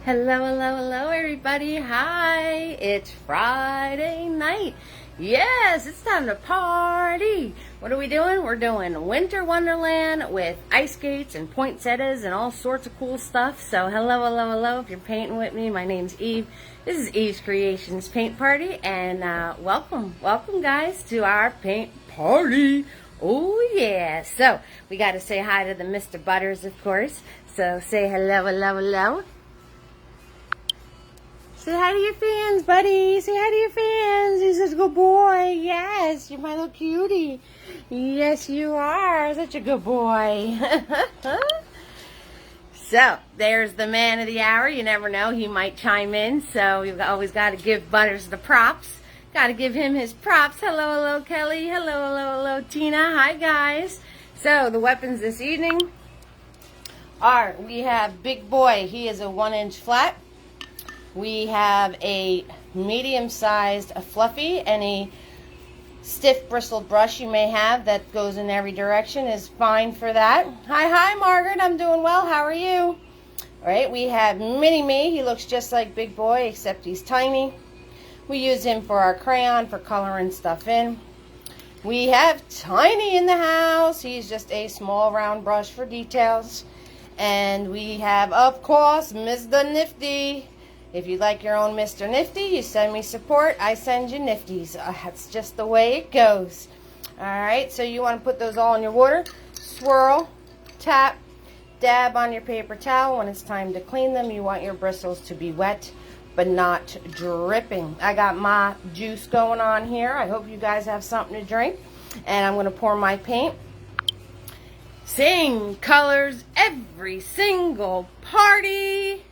Hello, hello, hello, everybody. Hi, it's Friday night. Yes, it's time to party. What are we doing? We're doing Winter Wonderland with ice skates and poinsettias and all sorts of cool stuff. So hello, hello, hello. If you're painting with me, my name's Eve. This is Eve's Creations Paint Party, and welcome guys to our paint party. Oh yeah. So we got to say hi to the Mr. Butters, of course. So say hello, hello, hello. Say hi to your fans, buddy. Say hi to your fans. He's such a good boy. Yes, you're my little cutie. Yes, you are. Such a good boy. So, there's the man of the hour. You never know. He might chime in. So, you've always got to give Butters the props. Got to give him his props. Hello, hello, Kelly. Hello, hello, hello, Tina. Hi, guys. So, the weapons this evening are, we have Big Boy. He is a 1-inch flat. We have a medium-sized fluffy. Any stiff bristled brush you may have that goes in every direction is fine for that. Hi, Margaret. I'm doing well. How are you? All right, we have Mini-Me. He looks just like Big Boy, except he's tiny. We use him for our crayon for coloring stuff in. We have Tiny in the house. He's just a small round brush for details. And we have, of course, Mr. Nifty. If you like your own Mr. Nifty, you send me support, I send you nifties. That's just the way it goes. Alright, so you want to put those all in your water, swirl, tap, dab on your paper towel. When it's time to clean them, you want your bristles to be wet, but not dripping. I got my juice going on here. I hope you guys have something to drink. And I'm going to pour my paint. Same colors every single party.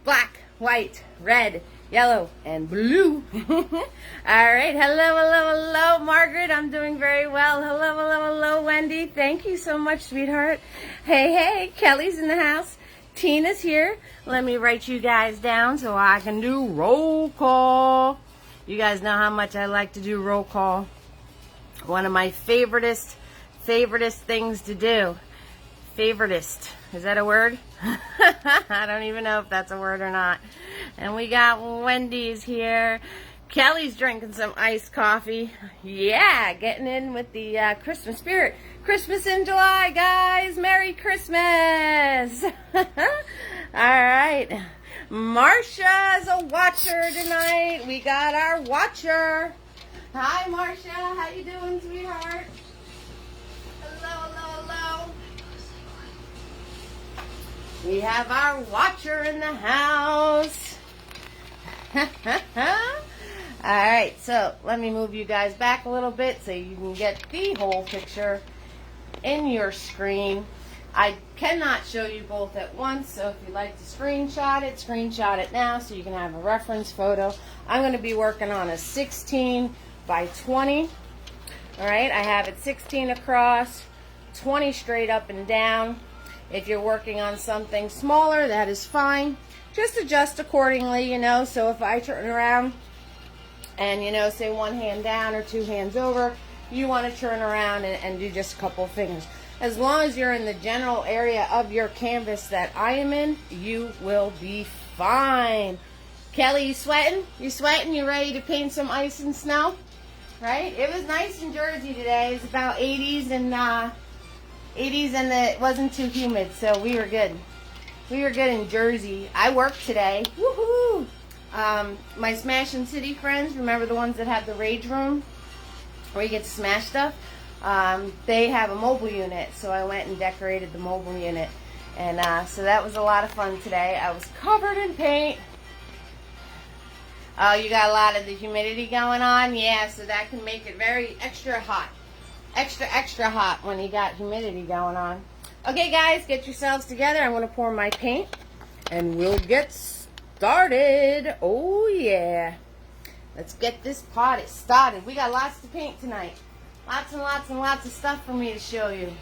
Black, white, red, yellow, and blue. Alright, hello, Margaret. I'm doing very well. Hello, Wendy. Thank you so much, sweetheart. Hey, Kelly's in the house. Tina's here. Let me write you guys down so I can do roll call. You guys know how much I like to do roll call. One of my favoritist things to do. Favoritist. Is that a word? I don't even know if that's a word or not. And we got Wendy's here. Kelly's drinking some iced coffee. Yeah, getting in with the Christmas spirit. Christmas in July, guys. Merry Christmas. All right. Marsha's a watcher tonight. We got our watcher. Hi, Marsha. How you doing, sweetheart? Hello. We have our watcher in the house. Alright, so let me move you guys back a little bit so you can get the whole picture in your screen. I cannot show you both at once, so if you'd like to screenshot it now so you can have a reference photo. I'm going to be working on a 16 by 20. Alright, I have it 16 across, 20 straight up and down. If you're working on something smaller, that is fine. Just adjust accordingly, so if I turn around and, say one hand down or two hands over, you want to turn around and do just a couple of fingers. As long as you're in the general area of your canvas that I am in, you will be fine. Kelly, you sweating? You sweating? You ready to paint some ice and snow? Right? It was nice in Jersey today. It's about 80s and it wasn't too humid, so we were good. We were good in Jersey. I worked today. Woohoo! My Smashing City friends, remember the ones that have the rage room where you get to smash stuff? They have a mobile unit, so I went and decorated the mobile unit. And so that was a lot of fun today. I was covered in paint. Oh, you got a lot of the humidity going on? Yeah, so that can make it very extra hot. Extra hot when you got humidity going on. Okay, guys, get yourselves together. I'm going to pour my paint, and we'll get started. Oh, yeah. Let's get this party started. We got lots to paint tonight. Lots and lots of stuff for me to show you.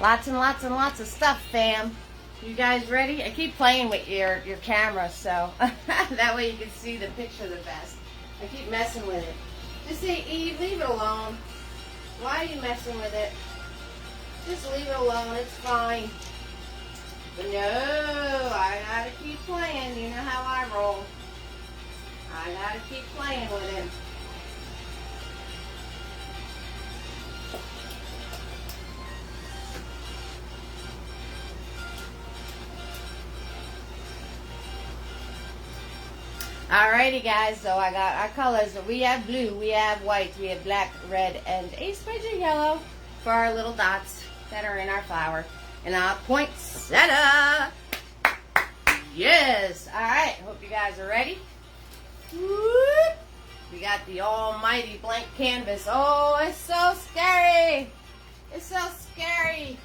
Lots and lots of stuff, fam. You guys ready? I keep playing with your camera, so that way you can see the picture the best. I keep messing with it. Just say, Eve, leave it alone. Why are you messing with it? Just leave it alone. It's fine. No. gotta keep playing. You know how I roll. I gotta keep playing with it. Alrighty guys, so I got our colors. So we have blue, we have white, we have black, red, and a smidge of yellow for our little dots that are in our flower. And our poinsettia. Yes. Alright, hope you guys are ready. Whoop. We got the almighty blank canvas. Oh, it's so scary. It's so scary.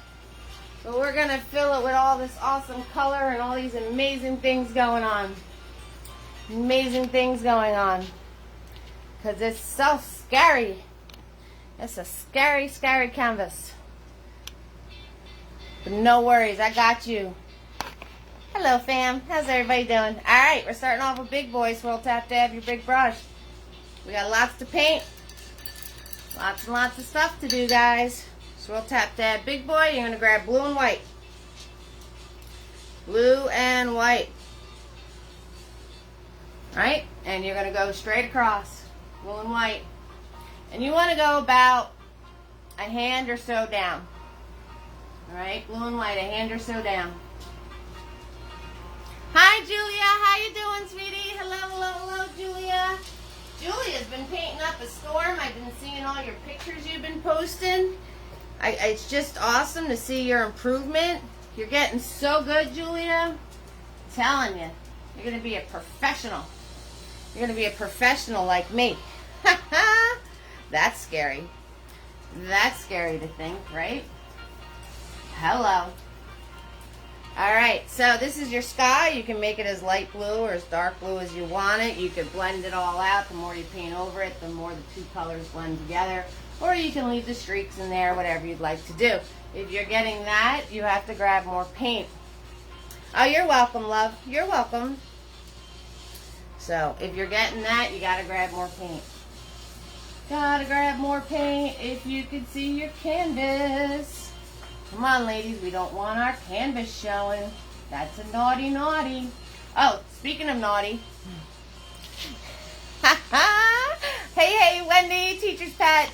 But we're going to fill it with all this awesome color and all these amazing things going on. Amazing things going on. Because it's so scary. It's a scary, scary canvas. But no worries, I got you. Hello fam, how's everybody doing? Alright, we're starting off with big boy. Swirl tap dab your big brush. We got lots to paint. Lots and lots of stuff to do, guys. Swirl tap dab big boy. You're going to grab blue and white. Blue and white. Right? And you're going to go straight across. Blue and white. And you want to go about a hand or so down. Alright? Blue and white, a hand or so down. Hi, Julia. How you doing, sweetie? Hello, hello, hello, Julia. Julia's been painting up a storm. I've been seeing all your pictures you've been posting. It's just awesome to see your improvement. You're getting so good, Julia. I'm telling you. You're going to be a professional. You're going to be a professional like me. That's scary. That's scary to think, right? Hello. Alright, so this is your sky. You can make it as light blue or as dark blue as you want it. You could blend it all out. The more you paint over it, the more the two colors blend together. Or you can leave the streaks in there, whatever you'd like to do. If you're getting that, you have to grab more paint. Oh, you're welcome, love. You're welcome. So, if you're getting that, you gotta grab more paint. Gotta grab more paint if you could see your canvas. Come on, ladies, we don't want our canvas showing. That's a naughty, naughty. Oh, speaking of naughty. Hey, Wendy, teacher's pet.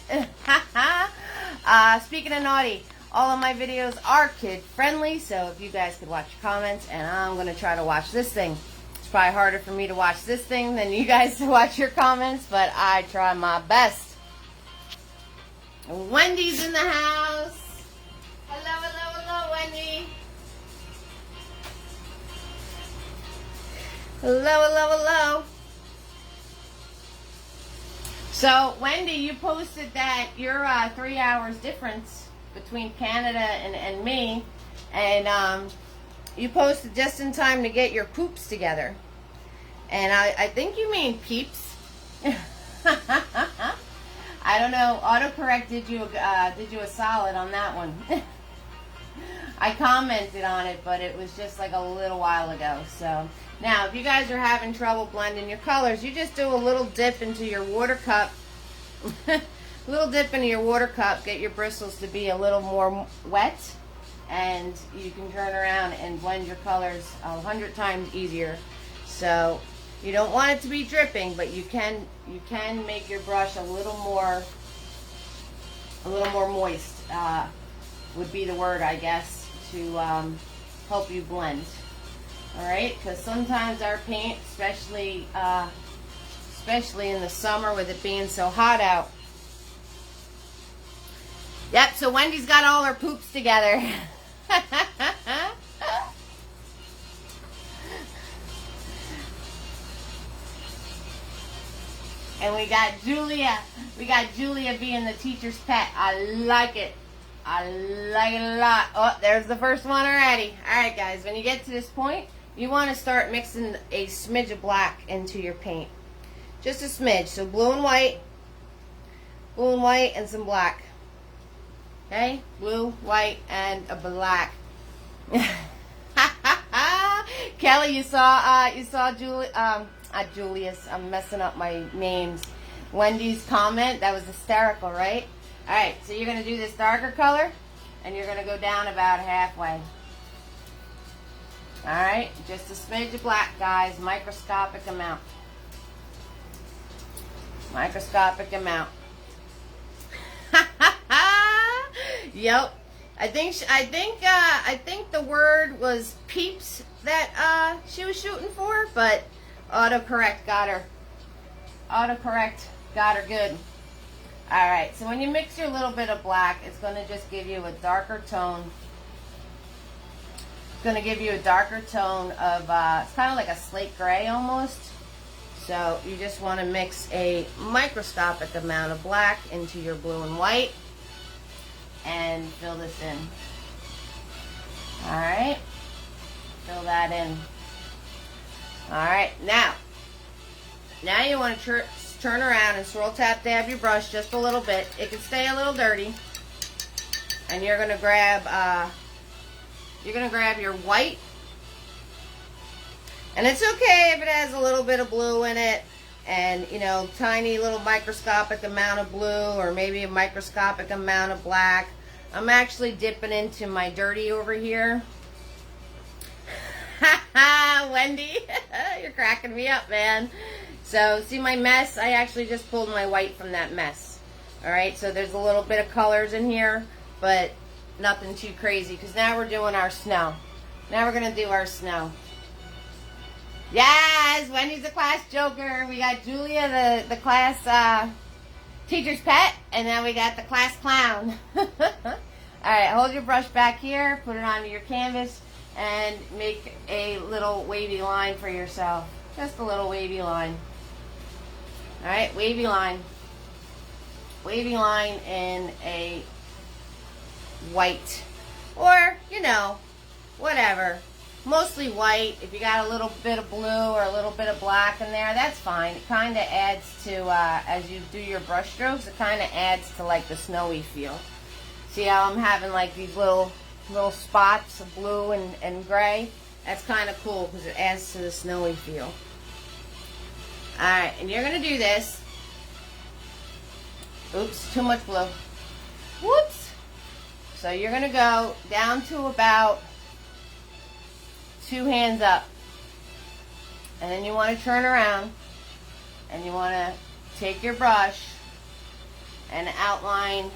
Speaking of naughty, all of my videos are kid-friendly, so if you guys could watch your comments, and I'm going to try to watch this thing. It's probably harder for me to watch this thing than you guys to watch your comments, but I try my best. Wendy's in the house. Hello, hello, hello, Wendy. Hello, hello, hello. So, Wendy, you posted that you're 3 hours difference between Canada and me, and you posted just in time to get your poops together. And I think you mean peeps. I don't know. Autocorrect did you a solid on that one. I commented on it, but it was just like a little while ago. So now, if you guys are having trouble blending your colors, you just do a little dip into your water cup. Little dip into your water cup. Get your bristles to be a little more wet, and you can turn around and blend your colors 100 times easier. So you don't want it to be dripping, but you can make your brush a little more moist. Would be the word, I guess, to help you blend. Alright, because sometimes our paint, especially in the summer with it being so hot out. Yep, so Wendy's got all her poops together. And we got Julia. We got Julia being the teacher's pet. I like it. I like it a lot. Oh, there's the first one already. Alright guys, when you get to this point, you want to start mixing a smidge of black into your paint. Just a smidge. So blue and white, and some black. Okay? Blue, white, and a black. Kelly, you saw Julius, I'm messing up my names. Wendy's comment, that was hysterical, right? Alright, so you're going to do this darker color, and you're going to go down about halfway. Alright, just a smidge of black, guys. Microscopic amount. Microscopic amount. Yep. I think the word was peeps that she was shooting for, but autocorrect got her. Autocorrect got her good. Alright, so when you mix your little bit of black, it's going to just give you a darker tone. It's going to give you a darker tone of, it's kind of like a slate gray almost. So you just want to mix a microscopic amount of black into your blue and white and fill this in. Alright, fill that in. Alright, now you want to turn around and swirl tap dab your brush just a little bit. It can stay a little dirty. And you're going to grab your white. And it's okay if it has a little bit of blue in it, and you know, tiny little microscopic amount of blue, or maybe a microscopic amount of black. I'm actually dipping into my dirty over here. Wendy, you're cracking me up, man. So see my mess? I actually just pulled my white from that mess. Alright, so there's a little bit of colors in here, but nothing too crazy, because now we're doing our snow. Now we're going to do our snow. Yes, Wendy's the class joker. We got Julia, the class teacher's pet, and then we got the class clown. Alright, hold your brush back here, put it onto your canvas, and make a little wavy line for yourself. Just a little wavy line. Alright, wavy line. Wavy line in a white. Or, you know, whatever. Mostly white. If you got a little bit of blue or a little bit of black in there, that's fine. It kind of adds to, as you do your brush strokes, it kind of adds to like the snowy feel. See how I'm having like these little spots of blue and gray? That's kind of cool because it adds to the snowy feel. Alright, and you're going to do this. Oops, too much blue. Whoops. So you're going to go down to about 2 hands up. And then you want to turn around. And you want to take your brush and outline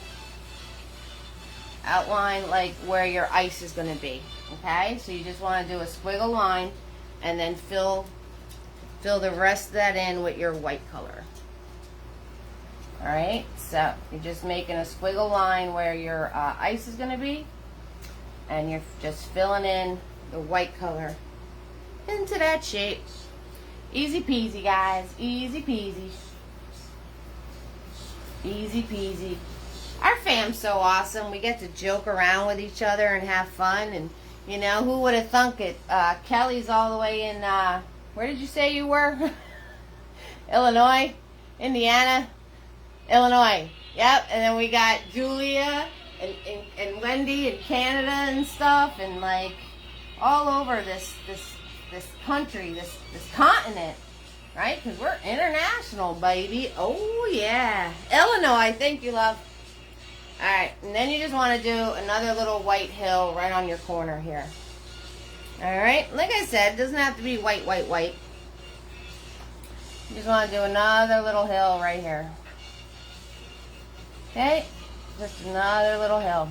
like where your ice is going to be. Okay? So you just want to do a squiggle line and then fill the rest of that in with your white color. Alright, so you're just making a squiggle line where your ice is going to be, and you're just filling in the white color into that shape. Easy peasy, guys. Easy peasy. Easy peasy. Our fam's so awesome. We get to joke around with each other and have fun, and you know, who would have thunk it? Kelly's all the way in where did you say you were? Illinois? Indiana? Illinois. Yep. And then we got Julia and Wendy in Canada and stuff, and like all over this country, this continent, right? Because we're international, baby. Oh yeah. Illinois. Thank you, love. Alright, and then you just want to do another little white hill right on your corner here. Alright, like I said, it doesn't have to be white, white, white. You just want to do another little hill right here. Okay, just another little hill.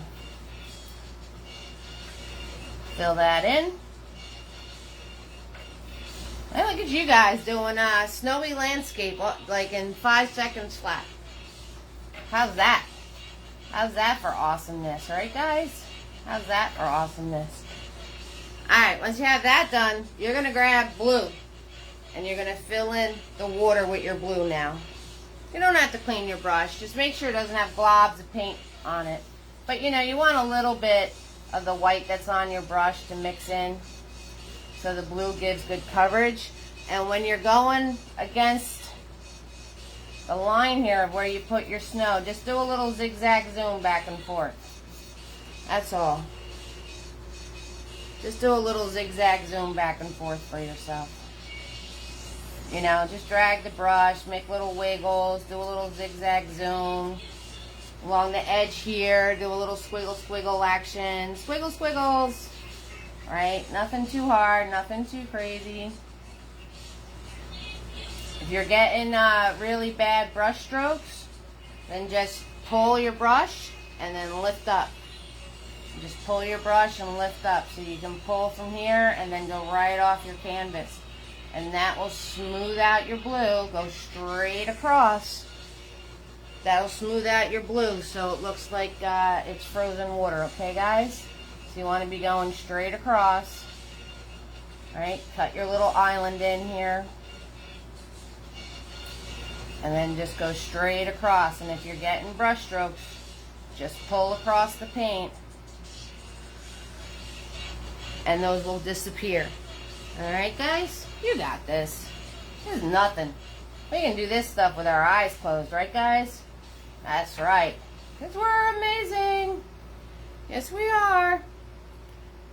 Fill that in. Hey, look at you guys doing a snowy landscape like in 5 seconds flat. How's that? How's that for awesomeness, right guys? How's that for awesomeness? Alright, once you have that done, you're going to grab blue. And you're going to fill in the water with your blue now. You don't have to clean your brush. Just make sure it doesn't have globs of paint on it. But you know, you want a little bit of the white that's on your brush to mix in. So the blue gives good coverage. And when you're going against the line here of where you put your snow, just do a little zigzag zoom back and forth. That's all. Just do a little zigzag zoom back and forth for yourself. You know, just drag the brush, make little wiggles, do a little zigzag zoom. Along the edge here, do a little squiggle squiggle action. Squiggle squiggles. right? Nothing too hard, nothing too crazy. If you're getting really bad brush strokes, then just pull your brush and then lift up. Just pull your brush and lift up so you can pull from here and then go right off your canvas. And that will smooth out your blue. Go straight across. That'll smooth out your blue so it looks like it's frozen water, okay guys? So you want to be going straight across. Alright, cut your little island in here. And then just go straight across. And if you're getting brush strokes, just pull across the paint. And those will disappear. Alright guys? You got this. There's nothing. We can do this stuff with our eyes closed, right guys? That's right. Because we're amazing. Yes, we are.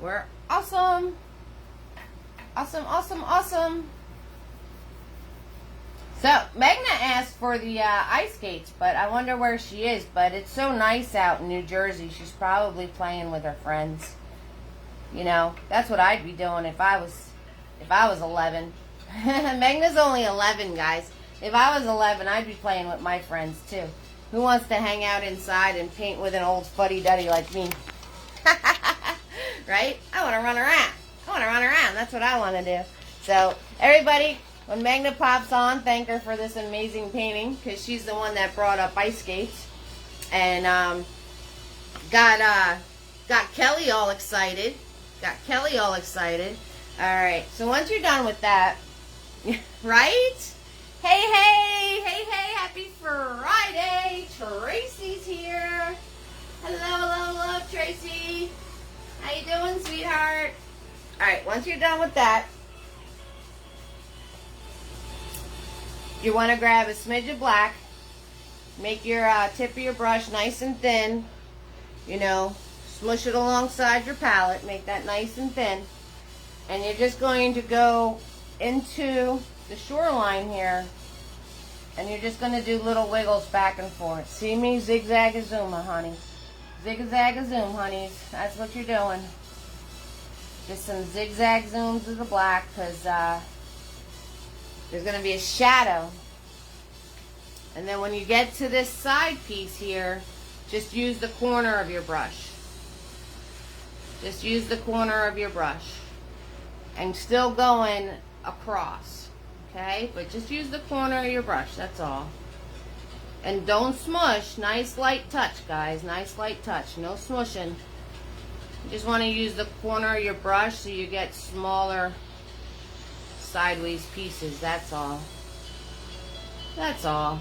We're awesome. Awesome, awesome, awesome. So, Magna asked for the ice skates, but I wonder where she is. But it's so nice out in New Jersey. She's probably playing with her friends. You know, that's what I'd be doing if I was 11. Magna's only 11, guys. If I was 11, I'd be playing with my friends too. Who wants to hang out inside and paint with an old fuddy-duddy like me? Right? I want to run around. I want to run around. That's what I want to do. So, everybody, when Magna pops on, thank her for this amazing painting, because she's the one that brought up ice skates. And got Kelly all excited. Got Kelly all excited. Alright, so once you're done with that, right? Hey, hey, hey, hey, happy Friday. Tracy's here. Hello, hello, hello, Tracy. How you doing, sweetheart? Alright, once you're done with that, you want to grab a smidge of black. Make your tip of your brush nice and thin. You know, smush it alongside your palette. Make that nice and thin. And you're just going to go into the shoreline here. And you're just going to do little wiggles back and forth. See me? Zigzag-a-zoom, honey. Zig-a-zag-a-zoom, honeys. That's what you're doing. Just some zigzag zooms of the black, because there's going to be a shadow. And then when you get to this side piece here, just use the corner of your brush. Just use the corner of your brush. And still going across. Okay? But just use the corner of your brush. That's all. And don't smush. Nice light touch, guys. Nice light touch. No smushing. You just want to use the corner of your brush so you get smaller sideways pieces. That's all. That's all.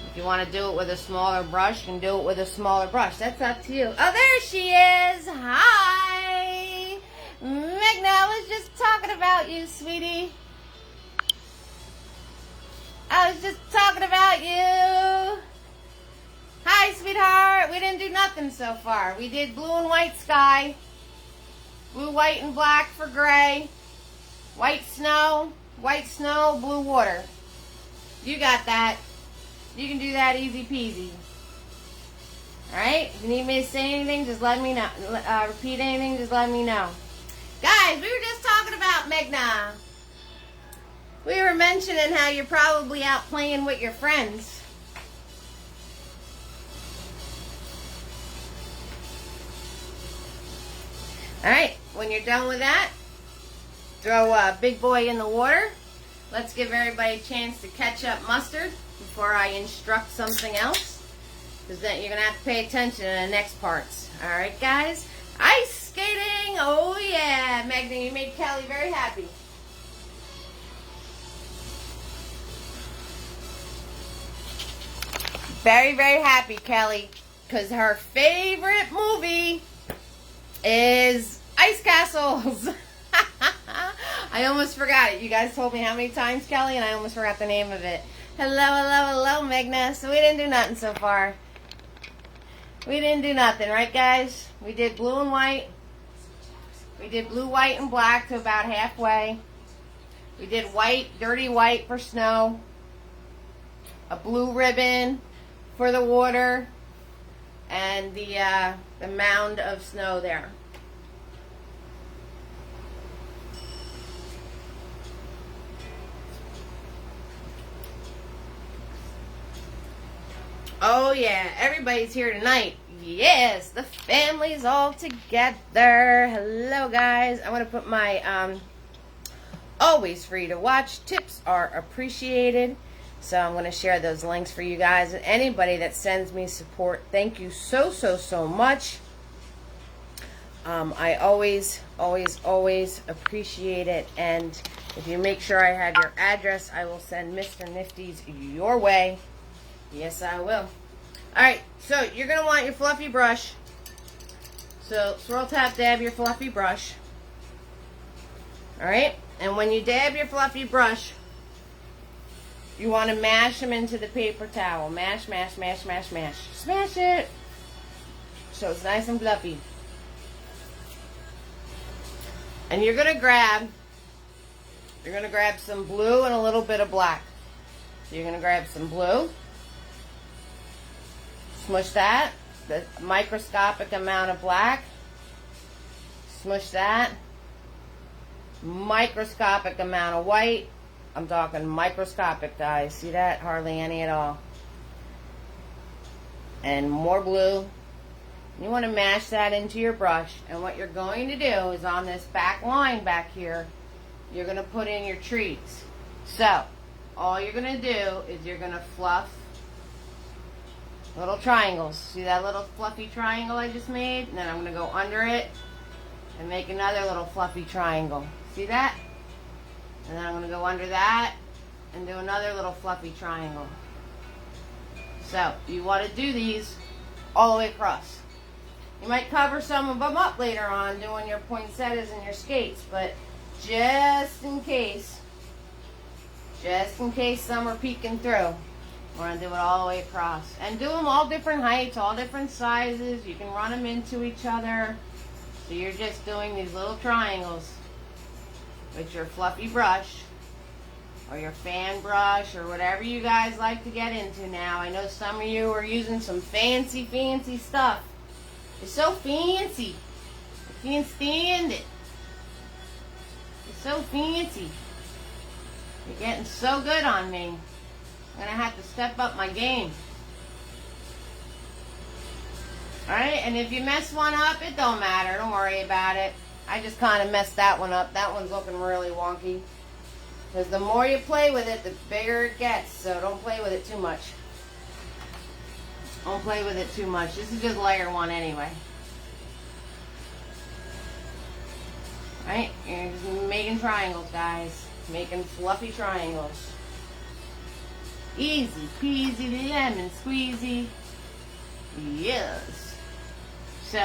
If you want to do it with a smaller brush, you can do it with a smaller brush. That's up to you. Oh, there she is. Hi. Magna, I was just talking about you, sweetie. I was just talking about you. Hi, sweetheart. We didn't do nothing so far. We did blue and white sky. Blue, white, and black for gray. White snow, blue water. You got that. You can do that easy peasy. Alright? If you need me to say anything, just let me know. Repeat anything, just let me know. Guys, we were just talking about Magna. We were mentioning how you're probably out playing with your friends. Alright, when you're done with that, throw a big boy in the water. Let's give everybody a chance to catch up mustard before I instruct something else. Because then you're going to have to pay attention to the next parts. Alright, guys? Ice skating! Oh, yeah! Magna, you made Kelly very happy. Very, very happy, Kelly. Because her favorite movie is Ice Castles. I almost forgot it. You guys told me how many times, Kelly, and I almost forgot the name of it. Hello, hello, hello, Magna. So we didn't do nothing so far. We didn't do nothing, right, guys? We did blue and white. We did blue, white, and black to about halfway. We did white, dirty white for snow. A blue ribbon for the water. And the mound of snow there. Oh yeah, everybody's here tonight. Yes, the family's all together. Hello guys. I want to put my always free to watch tips are appreciated. So I'm going to share those links for you guys. And anybody that sends me support, thank you so much. I always appreciate it. And if you make sure I have your address, I will send Mr. Nifty's your way. Yes, I will. Alright, so you're going to want your fluffy brush. So swirl, tap, dab your fluffy brush. Alright, and when you dab your fluffy brush, you want to mash them into the paper towel. Mash, mash, mash, mash, mash. Smash it so it's nice and fluffy. And you're going to grab some blue and a little bit of black. So you're going to grab some blue. Smush that. The microscopic amount of black. Smush that. Microscopic amount of white. I'm talking microscopic, guys. See that? Hardly any at all. And more blue. You want to mash that into your brush. And what you're going to do is on this back line back here, you're going to put in your trees. So, all you're going to do is you're going to fluff little triangles. See that little fluffy triangle I just made? And then I'm going to go under it and make another little fluffy triangle. See that? And then I'm going to go under that and do another little fluffy triangle. So, you want to do these all the way across. You might cover some of them up later on doing your poinsettias and your skates, but just in case some are peeking through, we're going to do it all the way across. And do them all different heights, all different sizes. You can run them into each other. So you're just doing these little triangles with your fluffy brush or your fan brush or whatever you guys like to get into now. I know some of you are using some fancy stuff. It's so fancy. I can't stand it. It's so fancy. You're getting so good on me. I'm going to have to step up my game. Alright, and if you mess one up, it don't matter. Don't worry about it. I just kind of messed that one up. That one's looking really wonky. Because the more you play with it, the bigger it gets. So don't play with it too much. Don't play with it too much. This is just layer one anyway. Right? You're just making triangles, guys. Making fluffy triangles. Easy peasy lemon squeezy. Yes. So,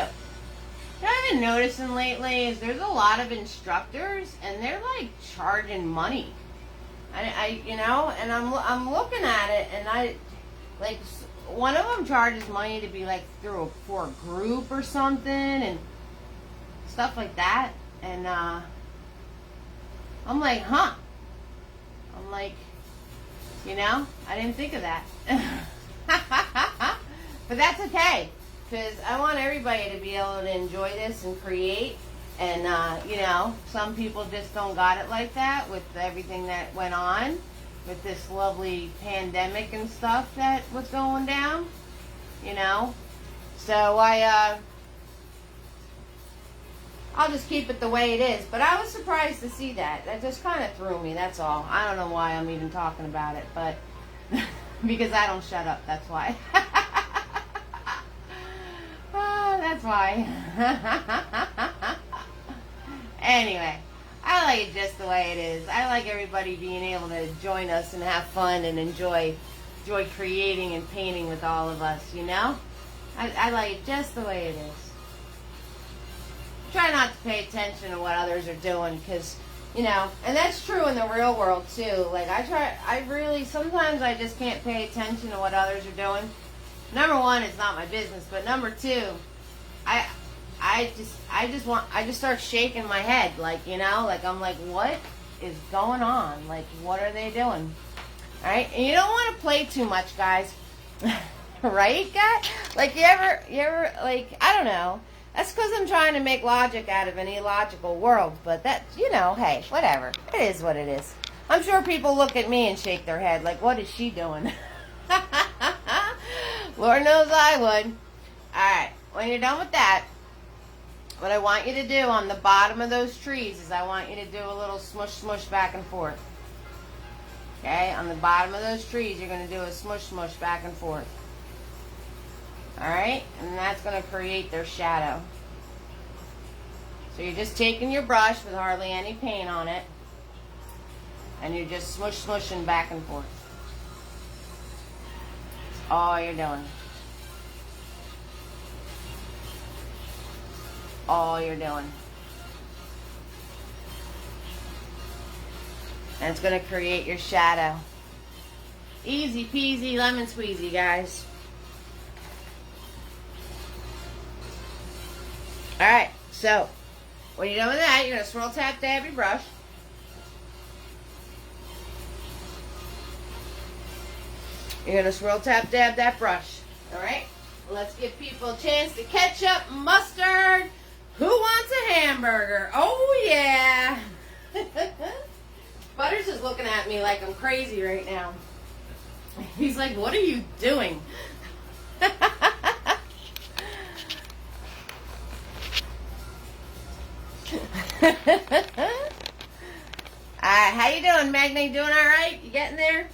what I've been noticing lately is there's a lot of instructors and they're like charging money. You know, and I'm looking at it and I like one of them charges money to be like for a group or something and stuff like that. And I'm like, huh? I'm like, you know, I didn't think of that. But that's okay, because I want everybody to be able to enjoy this and create. And, you know, some people just don't got it like that with everything that went on with this lovely pandemic and stuff that was going down, you know. So I'll just keep it the way it is. But I was surprised to see that. That just kind of threw me, that's all. I don't know why I'm even talking about it, but because I don't shut up, that's why. That's why. Anyway, I like it just the way it is. I like everybody being able to join us and have fun and enjoy creating and painting with all of us, you know? I like it just the way it is. Try not to pay attention to what others are doing, because, you know, and that's true in the real world too. Like sometimes I just can't pay attention to what others are doing. Number one, it's not my business, but number two, I just start shaking my head, like, you know, like I'm like, what is going on? Like, what are they doing? All right, and you don't want to play too much, guys, right, guys? Like, you ever, like, I don't know. That's because I'm trying to make logic out of an illogical world, but that, you know, hey, whatever. It is what it is. I'm sure people look at me and shake their head, like, what is she doing? Lord knows I would. Alright, when you're done with that, what I want you to do on the bottom of those trees is I want you to do a little smush smush back and forth. Okay, on the bottom of those trees you're going to do a smush smush back and forth. Alright, and that's going to create their shadow. So you're just taking your brush with hardly any paint on it, and you're just smush smushing back and forth. That's all you're doing. All you're doing. And it's going to create your shadow. Easy peasy lemon squeezy, guys. Alright, so when you're done with that, you're going to swirl tap dab your brush. You're going to swirl tap dab that brush. Alright, let's give people a chance to catch up. Mustard. Who wants a hamburger? Oh, yeah. Butters is looking at me like I'm crazy right now. He's like, what are you doing? How you doing, Magna? You doing all right? You getting there?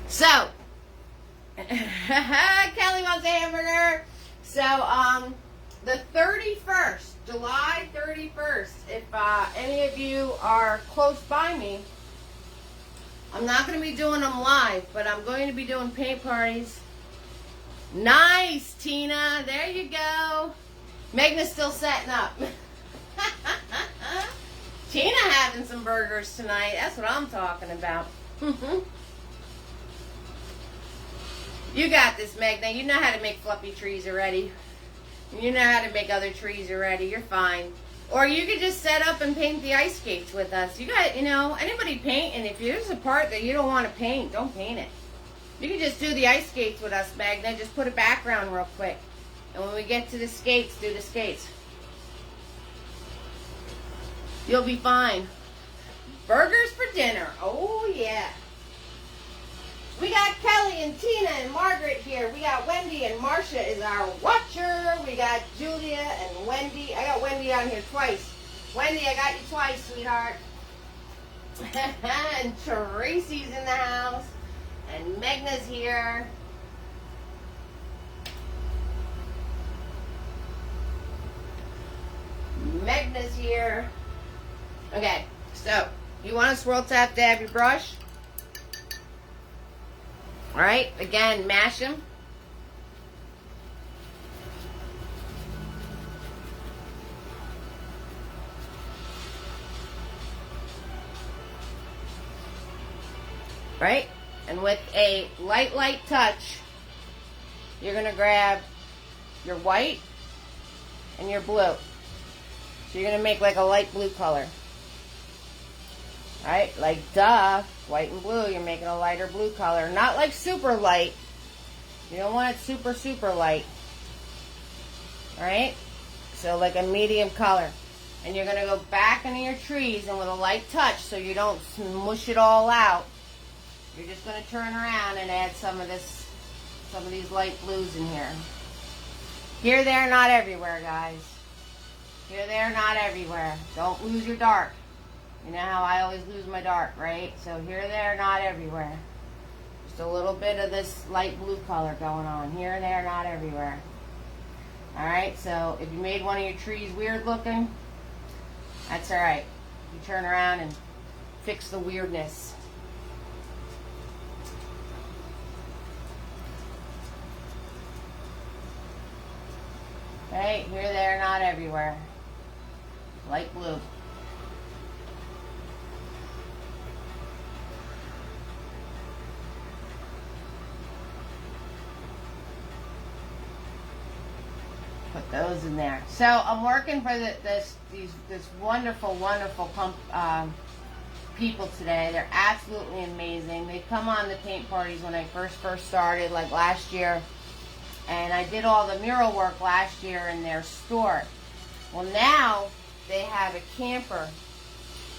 So, Kelly wants a hamburger. So, the 31st, July 31st, if any of you are close by me, I'm not going to be doing them live, but I'm going to be doing paint parties. Nice, Tina. There you go. Megna's still setting up. Tina having some burgers tonight. That's what I'm talking about. You got this, Magna. You know how to make fluffy trees already. You know how to make other trees already. You're fine. Or you could just set up and paint the ice skates with us. You got, anybody paint, and if there's a part that you don't want to paint, don't paint it. You can just do the ice skates with us, Magna. Just put a background real quick. And when we get to the skates, do the skates. You'll be fine. Burgers for dinner. Oh, yeah. We got Kelly and Tina and Margaret here. We got Wendy and Marcia is our watcher. We got Julia and Wendy. I got Wendy on here twice. Wendy, I got you twice, sweetheart. And Tracy's in the house. And Megna's here. Megna's here. Okay, so you want to swirl tap dab your brush. Alright, again, mash them. Right? And with a light touch, you're going to grab your white and your blue. So you're going to make like a light blue color. Alright, like duh, white and blue, you're making a lighter blue color. Not like super light. You don't want it super, super light. Alright? So like a medium color. And you're going to go back into your trees and with a light touch so you don't smush it all out. You're just going to turn around and add some of these light blues in here. Here, there, not everywhere, guys. Here, there, not everywhere. Don't lose your dark. You know how I always lose my dark, right? So here, there, not everywhere. Just a little bit of this light blue color going on. Here, there, not everywhere. Alright, so if you made one of your trees weird looking, that's alright. You turn around and fix the weirdness. Okay, here, there, not everywhere. Light blue. Put those in there. So I'm working for this wonderful people today. They're absolutely amazing. They come on the paint parties when I first started, like last year, and I did all the mural work last year in their store. Well, now they have a camper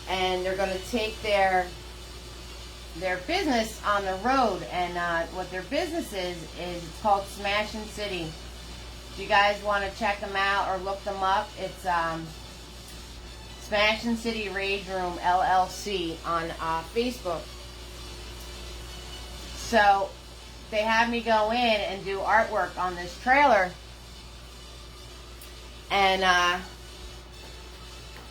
and they're going to take their business on the road. And what their business is it's called Smashin' City. If you guys want to check them out or look them up, it's Smashin' City Rage Room LLC on Facebook. So they had me go in and do artwork on this trailer. And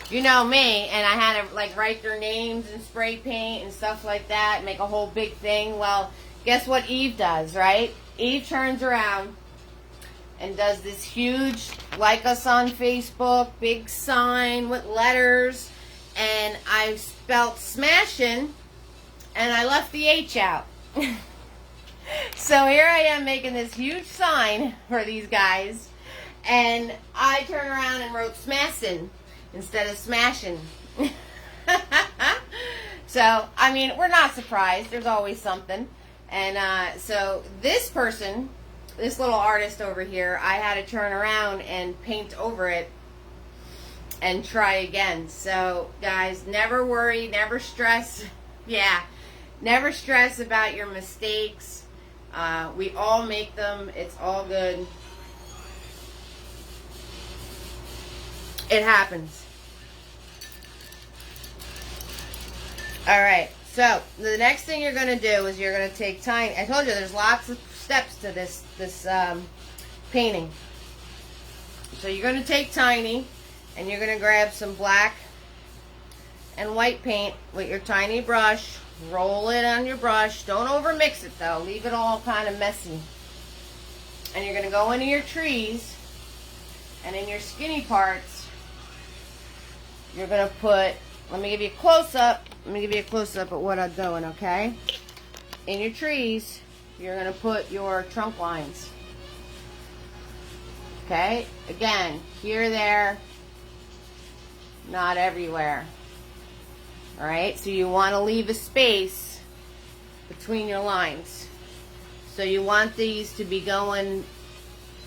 you know me, and I had to like write their names and spray paint and stuff like that, make a whole big thing. Well, guess what Eve does, right? Eve turns around and does this huge like us on Facebook, big sign with letters, and I spelled smashin', and I left the H out. So here I am making this huge sign for these guys, and I turn around and wrote smassin' instead of smashing. So, I mean, we're not surprised. There's always something. And so this person, this little artist over here, I had to turn around and paint over it and try again. So, guys, never worry, never stress. Yeah, never stress about your mistakes. We all make them. It's all good. It happens. Alright, so the next thing you're going to do is you're going to take tiny. I told you there's lots of steps to this painting. So you're going to take tiny and you're going to grab some black and white paint with your tiny brush. Roll it on your brush. Don't overmix it though. Leave it all kind of messy. And you're going to go into your trees, and in your skinny parts you're going to put, let me give you a close-up. Let me give you a close-up at what I'm doing, okay? In your trees, you're going to put your trunk lines. Okay? Again, here, there, not everywhere. Alright? So you want to leave a space between your lines. So you want these to be going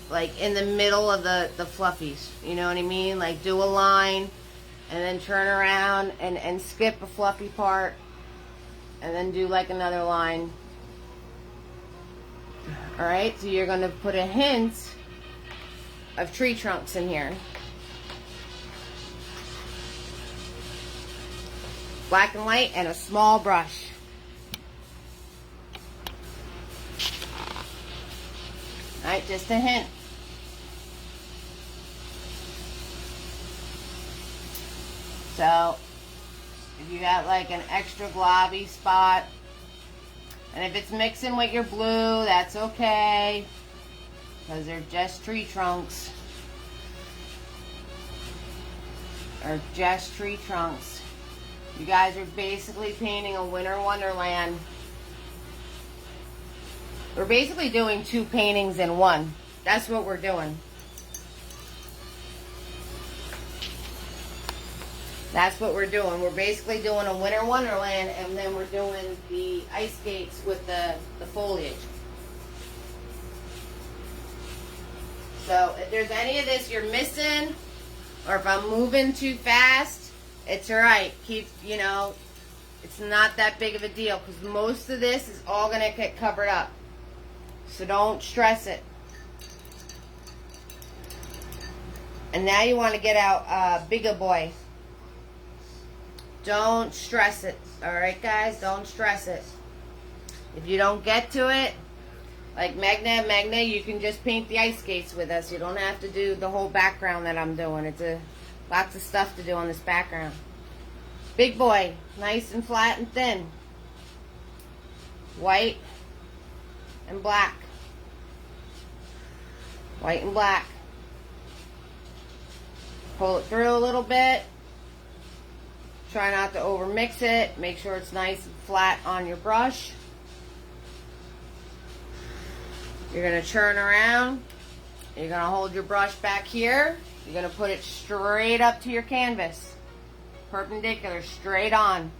like in the middle of the fluffies. You know what I mean? Like do a line, and then turn around and skip a fluffy part, and then do like another line. Alright, so you're going to put a hint of tree trunks in here. Black and white and a small brush. Alright, just a hint. So, if you got like an extra globby spot, and if it's mixing with your blue, that's okay, because they're just tree trunks. Or just tree trunks. You guys are basically painting a winter wonderland. We're basically doing two paintings in one. That's what we're doing. That's what we're doing. We're basically doing a winter wonderland, and then we're doing the ice skates with the foliage. So if there's any of this you're missing, or if I'm moving too fast, it's alright. Keep, you know, it's not that big of a deal, because most of this is all going to get covered up. So don't stress it. And now you want to get out Bigger Boy. Don't stress it. Alright, guys? Don't stress it. If you don't get to it, like Magna, you can just paint the ice skates with us. You don't have to do the whole background that I'm doing. It's lots of stuff to do on this background. Big Boy. Nice and flat and thin. White and black. White and black. Pull it through a little bit. Try not to overmix it. Make sure it's nice and flat on your brush. You're going to turn around. You're going to hold your brush back here. You're going to put it straight up to your canvas. Perpendicular, straight on.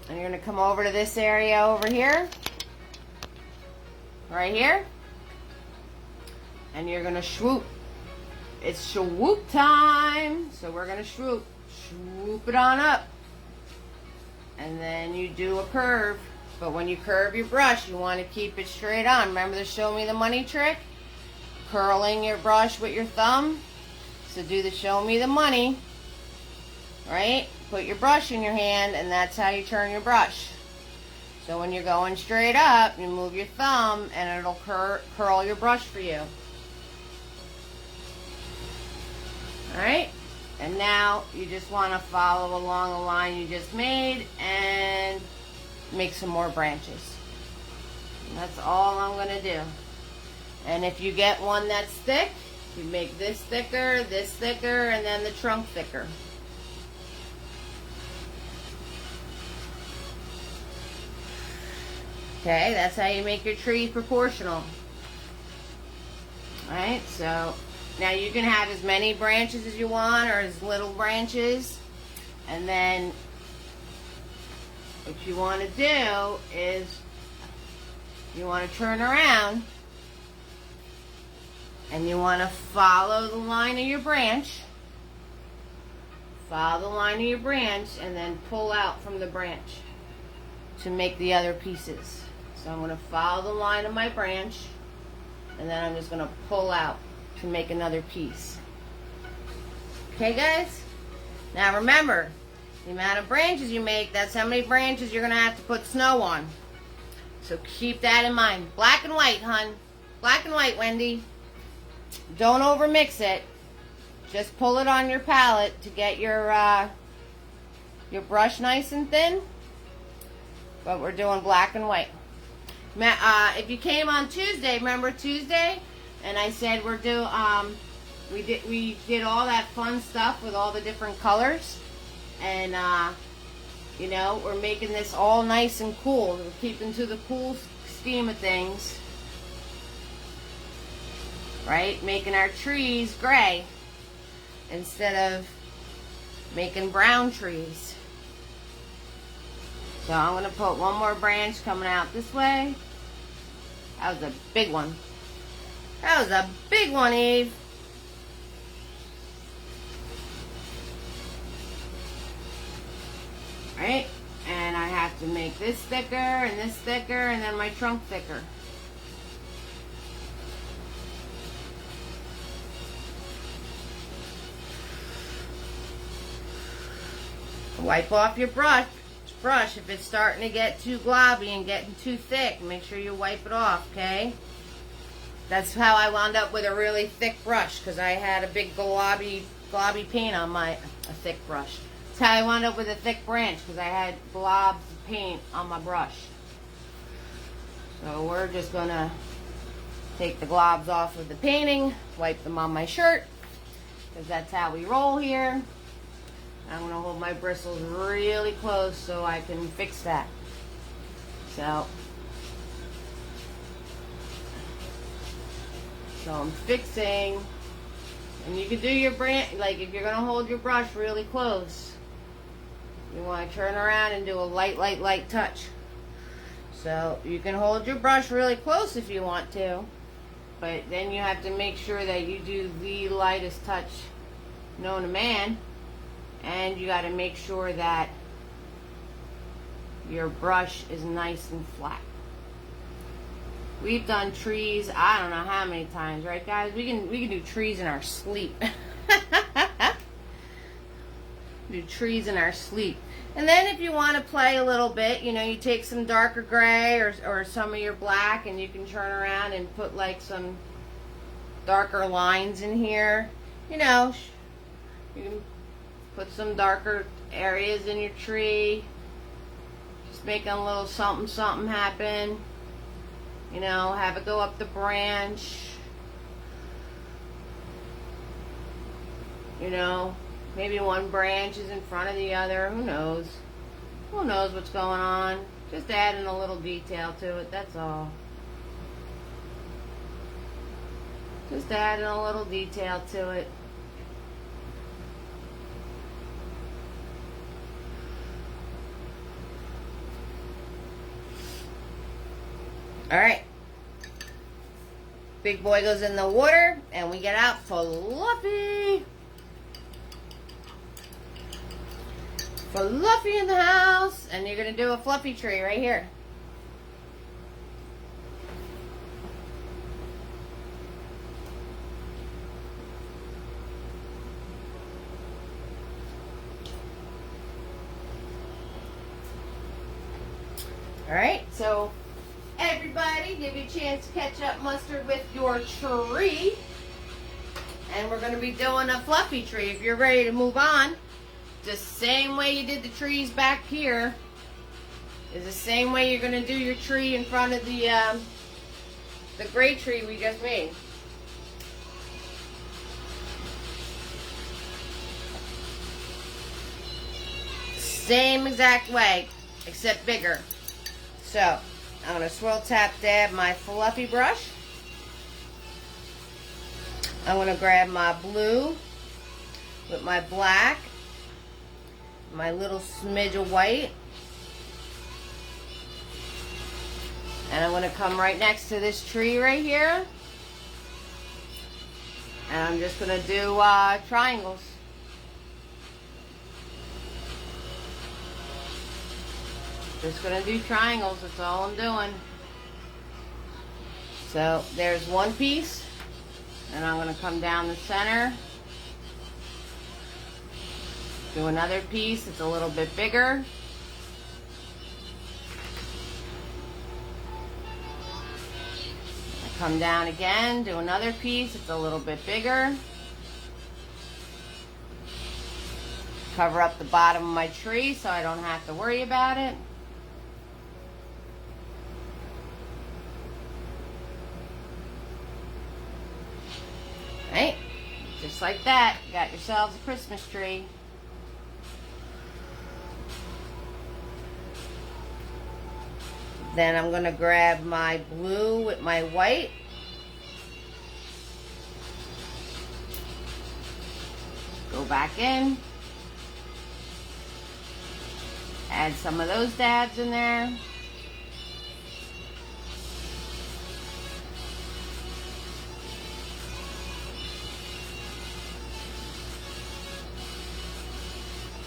And you're going to come over to this area over here. Right here. And you're going to swoop. It's swoop time. So we're going to swoop. Swoop it on up. and then you do a curve. But when you curve your brush, you want to keep it straight on. Remember the show me the money trick? Curling your brush with your thumb. So do the show me the money, right? Put your brush in your hand, and that's how you turn your brush. So when you're going straight up, you move your thumb, and it'll curl your brush for you. Alright? And now you just want to follow along the line you just made and make some more branches. And that's all I'm going to do. And if you get one that's thick, you make this thicker, and then the trunk thicker. Okay, that's how you make your trees proportional. Alright, so now you can have as many branches as you want, or as little branches. And then what you want to do is you want to turn around and you want to follow the line of your branch. Follow the line of your branch and then pull out from the branch to make the other pieces. So I'm going to follow the line of my branch and then I'm just going to pull out to make another piece. Okay, guys? Now remember, the amount of branches you make, that's how many branches you're going to have to put snow on. So keep that in mind. Black and white, hun. Black and white, Wendy. Don't overmix it. Just pull it on your palette to get your brush nice and thin. But we're doing black and white. If you came on Tuesday, remember Tuesday? And I said we did all that fun stuff with all the different colors. And you know, we're making this all nice and cool. We're keeping to the cool scheme of things. Right? Making our trees gray instead of making brown trees. So I'm going to put one more branch coming out this way. That was a big one. That was a big one, Eve. Right? And I have to make this thicker and this thicker and then my trunk thicker. Wipe off your brush if it's starting to get too globby and getting too thick. Make sure you wipe it off, okay? That's how I wound up with a really thick brush, because I had a big globby paint on a thick brush. That's how I wound up with a thick branch, because I had globs of paint on my brush. So we're just going to take the globs off of the painting, wipe them on my shirt, because that's how we roll here. I'm going to hold my bristles really close so I can fix that. So I'm fixing, and you can do your branch, like if you're going to hold your brush really close, you want to turn around and do a light touch. So you can hold your brush really close if you want to, but then you have to make sure that you do the lightest touch known to man. And you got to make sure that your brush is nice and flat. We've done trees, I don't know how many times, right guys? We can do trees in our sleep. Do trees in our sleep. And then if you want to play a little bit, you know, you take some darker gray or some of your black and you can turn around and put like some darker lines in here. You know, you can put some darker areas in your tree. Just making a little something happen. You know, have it go up the branch. You know, maybe one branch is in front of the other. Who knows? Who knows what's going on? Just adding a little detail to it, that's all. Just adding a little detail to it. Alright, big boy goes in the water and we get out Fluffy. Fluffy in the house, and you're going to do a fluffy tree right here. Alright, so everybody, give you a chance to catch up mustard with your tree. And we're going to be doing a fluffy tree. If you're ready to move on, the same way you did the trees back here is the same way you're going to do your tree in front of the gray tree we just made. Same exact way, except bigger. So, I'm going to swirl tap dab my fluffy brush. I'm going to grab my blue with my black, my little smidge of white, and I'm going to come right next to this tree right here, and I'm just going to do triangles. Just going to do triangles, that's all I'm doing. So there's one piece, and I'm going to come down the center, do another piece, it's a little bit bigger. I come down again, do another piece, it's a little bit bigger. Cover up the bottom of my tree so I don't have to worry about it. Right? Just like that, you got yourselves a Christmas tree. Then I'm going to grab my blue with my white. Go back in. Add some of those dabs in there.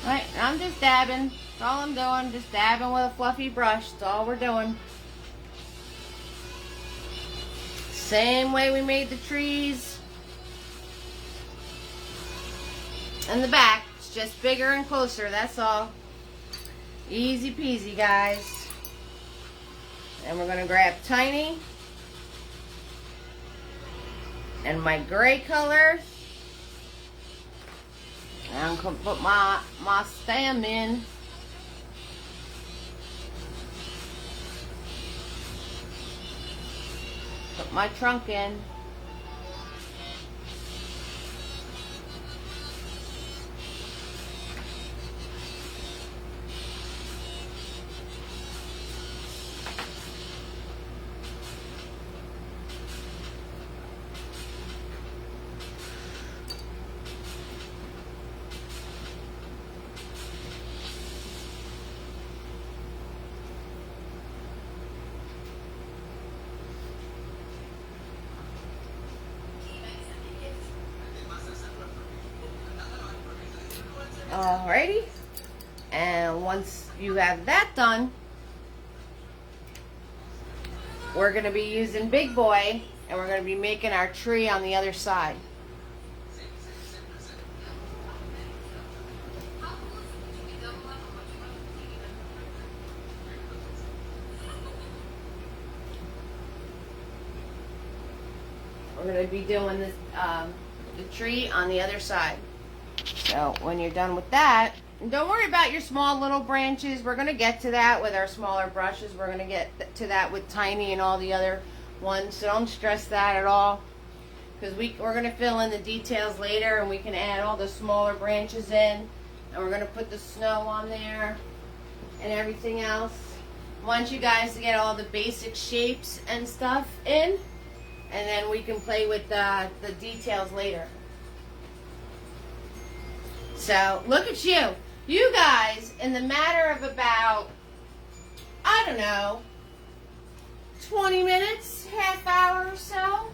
Right, I'm just dabbing. That's all I'm doing. Just dabbing with a fluffy brush. That's all we're doing. Same way we made the trees in the back. It's just bigger and closer. That's all. Easy peasy, guys. And we're going to grab Tiny and my gray color. I'm going to put my stem in. Put my trunk in. Alrighty, and once you have that done, we're going to be using Big Boy, and we're going to be making our tree on the other side. We're going to be doing this, the tree on the other side. So when you're done with that, don't worry about your small little branches. We're going to get to that with our smaller brushes. We're going to get to that with Tiny and all the other ones. So don't stress that at all, because we're going to fill in the details later, and we can add all the smaller branches in, and we're going to put the snow on there and everything else. I want you guys to get all the basic shapes and stuff in, and then we can play with the details later. So, look at you. You guys, in the matter of about, I don't know, 20 minutes, half hour or so,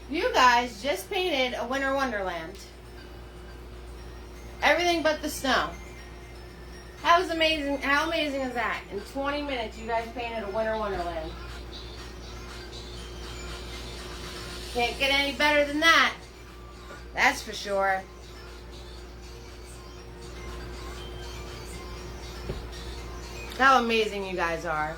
you guys just painted a winter wonderland. Everything but the snow. That was amazing. How amazing is that? In 20 minutes, you guys painted a winter wonderland. Can't get any better than that. That's for sure. How amazing you guys are.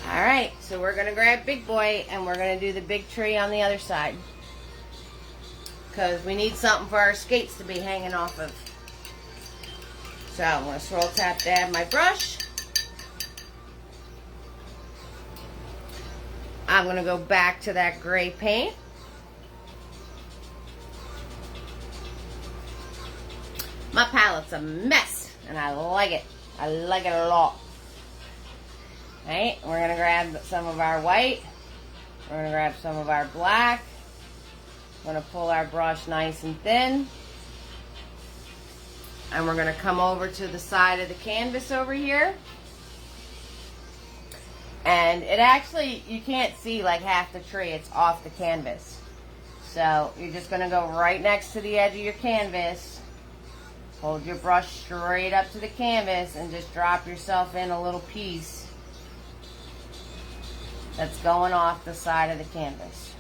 Alright, so we're going to grab Big Boy and we're going to do the big tree on the other side. Because we need something for our skates to be hanging off of. So I'm going to swirl tap dab my brush. I'm going to go back to that gray paint. My palette's a mess and I like it. I like it a lot. Alright, we're going to grab some of our white. We're going to grab some of our black. We're going to pull our brush nice and thin. And we're going to come over to the side of the canvas over here. And it actually, you can't see like half the tree. It's off the canvas. So you're just going to go right next to the edge of your canvas. Hold your brush straight up to the canvas and just drop yourself in a little piece that's going off the side of the canvas.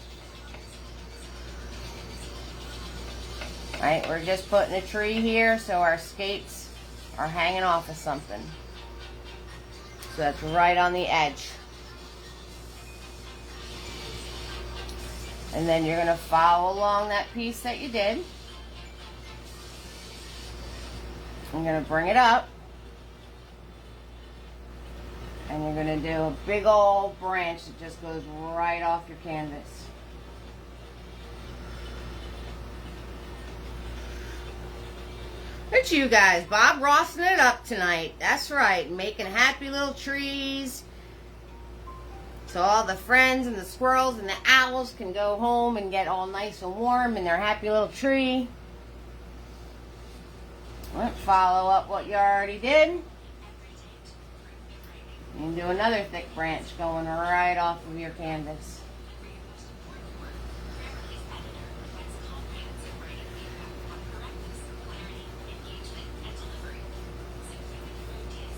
Alright, we're just putting a tree here so our skates are hanging off of something. So that's right on the edge. And then you're going to follow along that piece that you did. I'm going to bring it up. And you're going to do a big old branch that just goes right off your canvas. Look at you guys, Bob Rossing it up tonight. That's right, making happy little trees. So all the friends and the squirrels and the owls can go home and get all nice and warm in their happy little tree. Let's follow up what you already did. You can do another thick branch going right off of your canvas.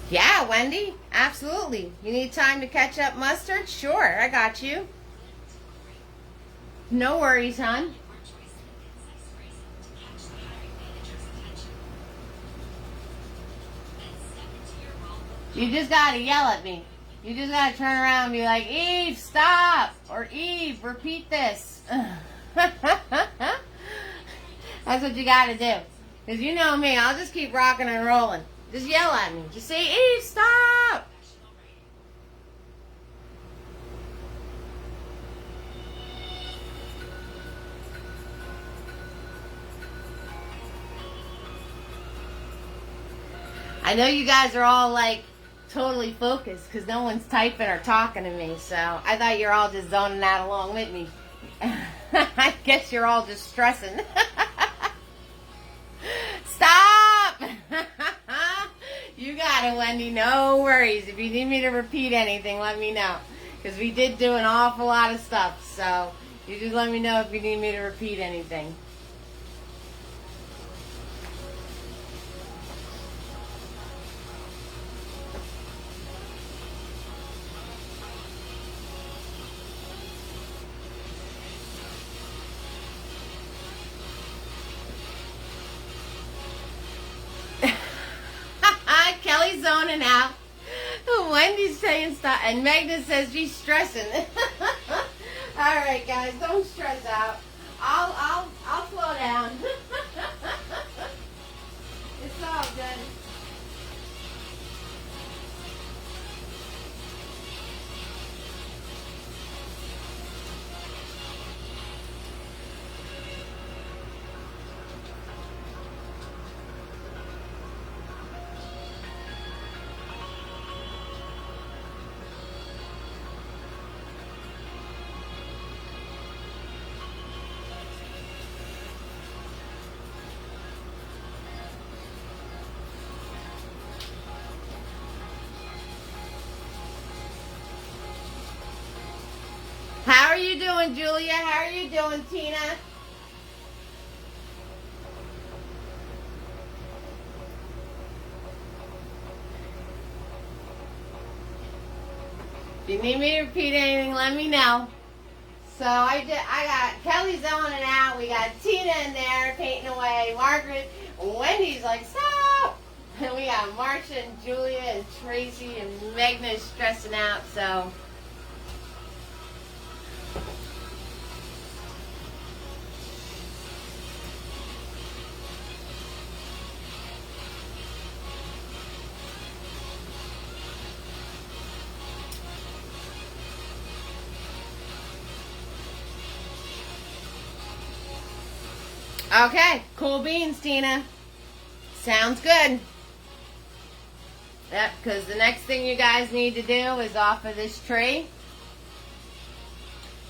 Yeah, Wendy, absolutely. You need time to catch up mustard? Sure, I got you. No worries, hon. You just gotta yell at me. You just gotta turn around and be like, Eve, stop! Or Eve, repeat this. That's what you gotta do. Because you know me, I'll just keep rocking and rolling. Just yell at me. Just say, Eve, stop! I know you guys are all like totally focused because no one's typing or talking to me. So I thought you're all just zoning out along with me. I guess you're all just stressing. Stop! You got it, Wendy. No worries. If you need me to repeat anything, let me know. Because we did do an awful lot of stuff. So you just let me know if you need me to repeat anything. Kelly's zoning out. Wendy's saying stop. And Magna says she's stressing. Alright guys, don't stress out. I'll slow down. It's all good. doing, Julia? How are you doing, Tina? If you need me to repeat anything, let me know. So I got Kelly's on and out. We got Tina in there painting away. Margaret, Wendy's like, stop. And we got Marcia and Julia and Tracy and Megna's stressing out. So okay, cool beans, Tina. Sounds good. Yep, because the next thing you guys need to do is off of this tree.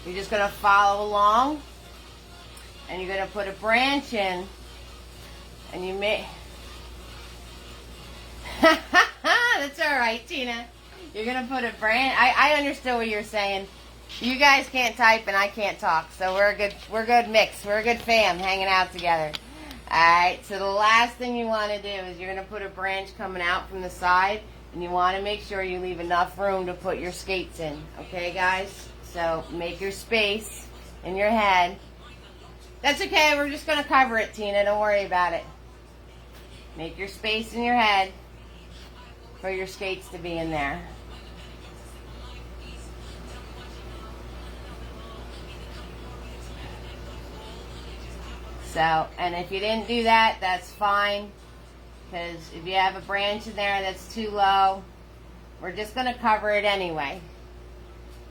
You're just going to follow along. And you're going to put a branch in. And you may... That's alright, Tina. You're going to put a branch... I understood what you're saying. You guys can't type and I can't talk, so we're a good mix. We're a good fam hanging out together. Alright, so the last thing you want to do is you're going to put a branch coming out from the side, and you want to make sure you leave enough room to put your skates in. Okay, guys? So make your space in your head. That's okay, we're just going to cover it, Tina. Don't worry about it. Make your space in your head for your skates to be in there. So, and if you didn't do that, that's fine. Because if you have a branch in there that's too low, we're just going to cover it anyway.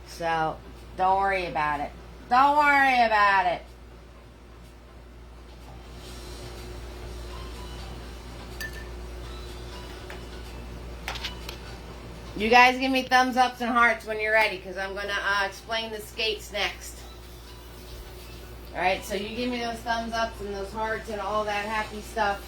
So, don't worry about it. Don't worry about it. You guys give me thumbs ups and hearts when you're ready, because I'm going to explain the skates next. Alright, so you give me those thumbs ups and those hearts and all that happy stuff.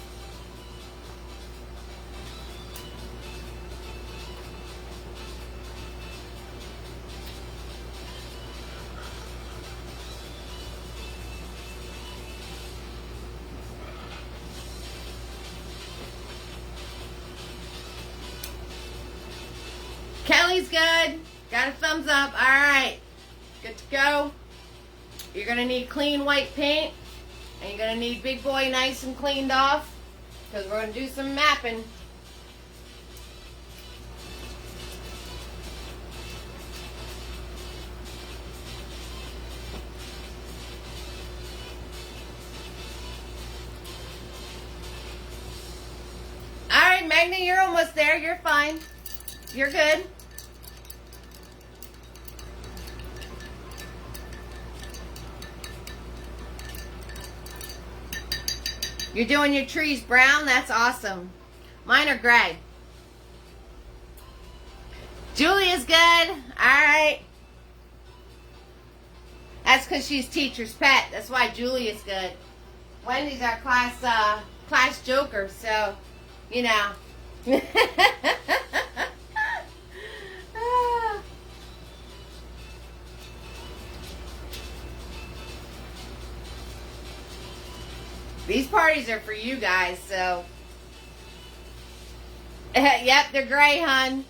Kelly's good. Got a thumbs up. Alright. Good to go. You're going to need clean white paint. And you're going to need Big Boy nice and cleaned off. Because we're going to do some mapping. Alright, Magna, you're almost there. You're fine. You're good. You're doing your trees brown? That's awesome. Mine are gray. Julia's good. Alright. That's because she's teacher's pet. That's why Julia's good. Wendy's our class joker, so, you know. These parties are for you guys, so. Yep, they're gray, hun.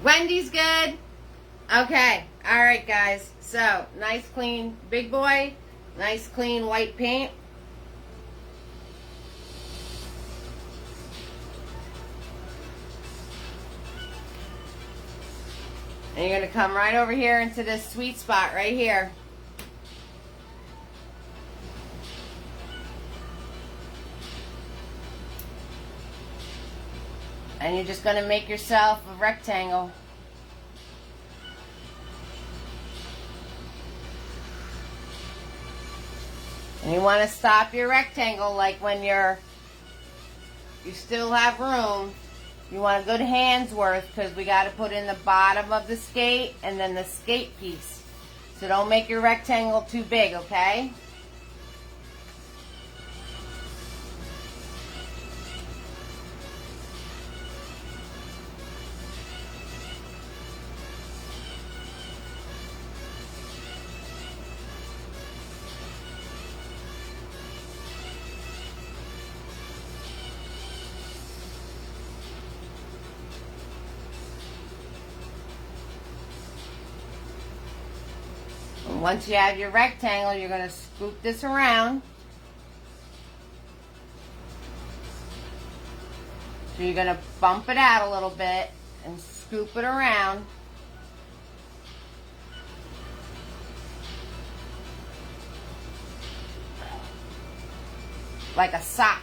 Wendy's good. Okay. Alright, guys. So, nice clean Big Boy. Nice clean white paint. And you're going to come right over here into this sweet spot right here. And you're just going to make yourself a rectangle. you want to stop your rectangle, like when you still have room, you want a good hand's worth, because we got to put in the bottom of the skate and then the skate piece. So don't make your rectangle too big, okay? Once you have your rectangle, you're going to scoop this around. So you're going to bump it out a little bit and scoop it around. Like a sock.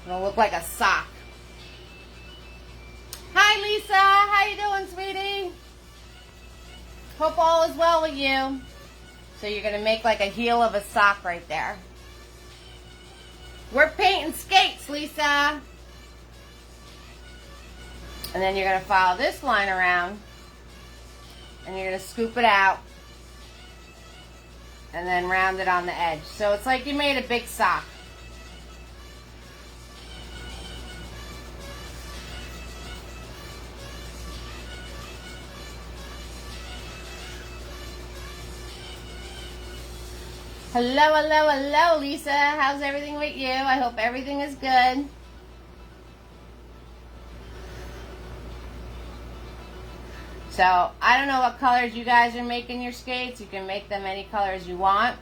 It'll look like a sock. Hi Lisa, how you doing, sweetie? Hope all is well with you. So you're going to make like a heel of a sock right there. We're painting skates, Lisa. And then you're going to follow this line around. And you're going to scoop it out. And then round it on the edge. So it's like you made a big sock. Hello, hello, hello, Lisa. How's everything with you? I hope everything is good. So, I don't know what colors you guys are making your skates. You can make them any colors you want.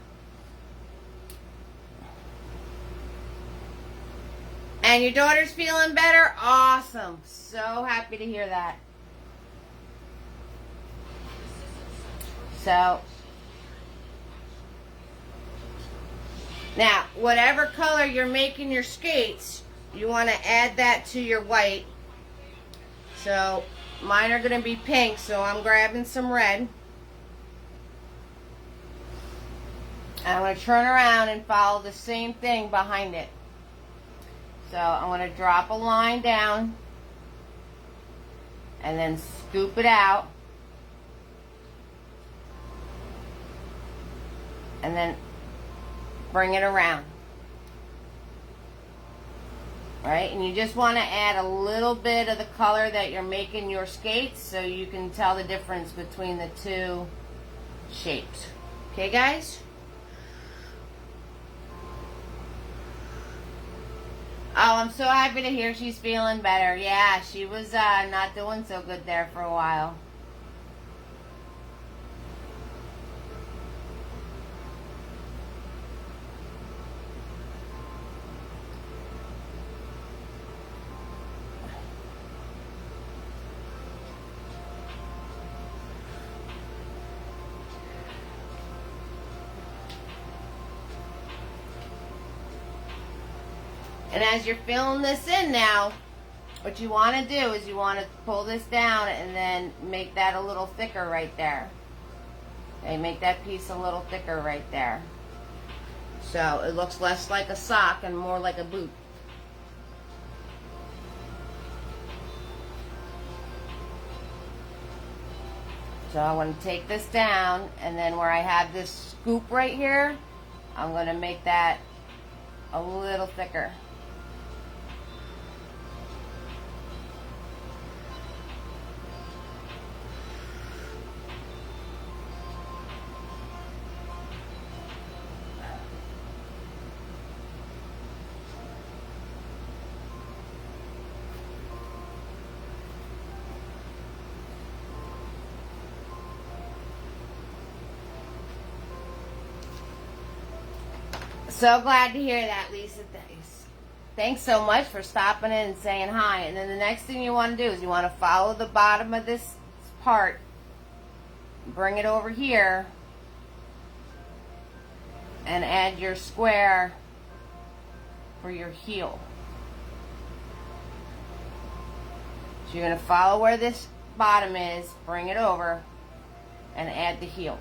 And your daughter's feeling better? Awesome. So happy to hear that. So, now, whatever color you're making your skates, you want to add that to your white. So, mine are going to be pink, so I'm grabbing some red. And I'm going to turn around and follow the same thing behind it. So, I'm going to drop a line down and then scoop it out. And then bring it around. Right? And you just want to add a little bit of the color that you're making your skates so you can tell the difference between the two shapes. Okay, guys? Oh, I'm so happy to hear she's feeling better. Yeah, she was not doing so good there for a while. And as you're filling this in now, what you want to do is you want to pull this down and then make that a little thicker right there. Okay, make that piece a little thicker right there. So it looks less like a sock and more like a boot. So I want to take this down, and then where I have this scoop right here, I'm going to make that a little thicker. So glad to hear that, Lisa. Thanks so much for stopping in and saying hi. And then the next thing you want to do is you want to follow the bottom of this part, bring it over here, and add your square for your heel. So you're going to follow where this bottom is, bring it over, and add the heel.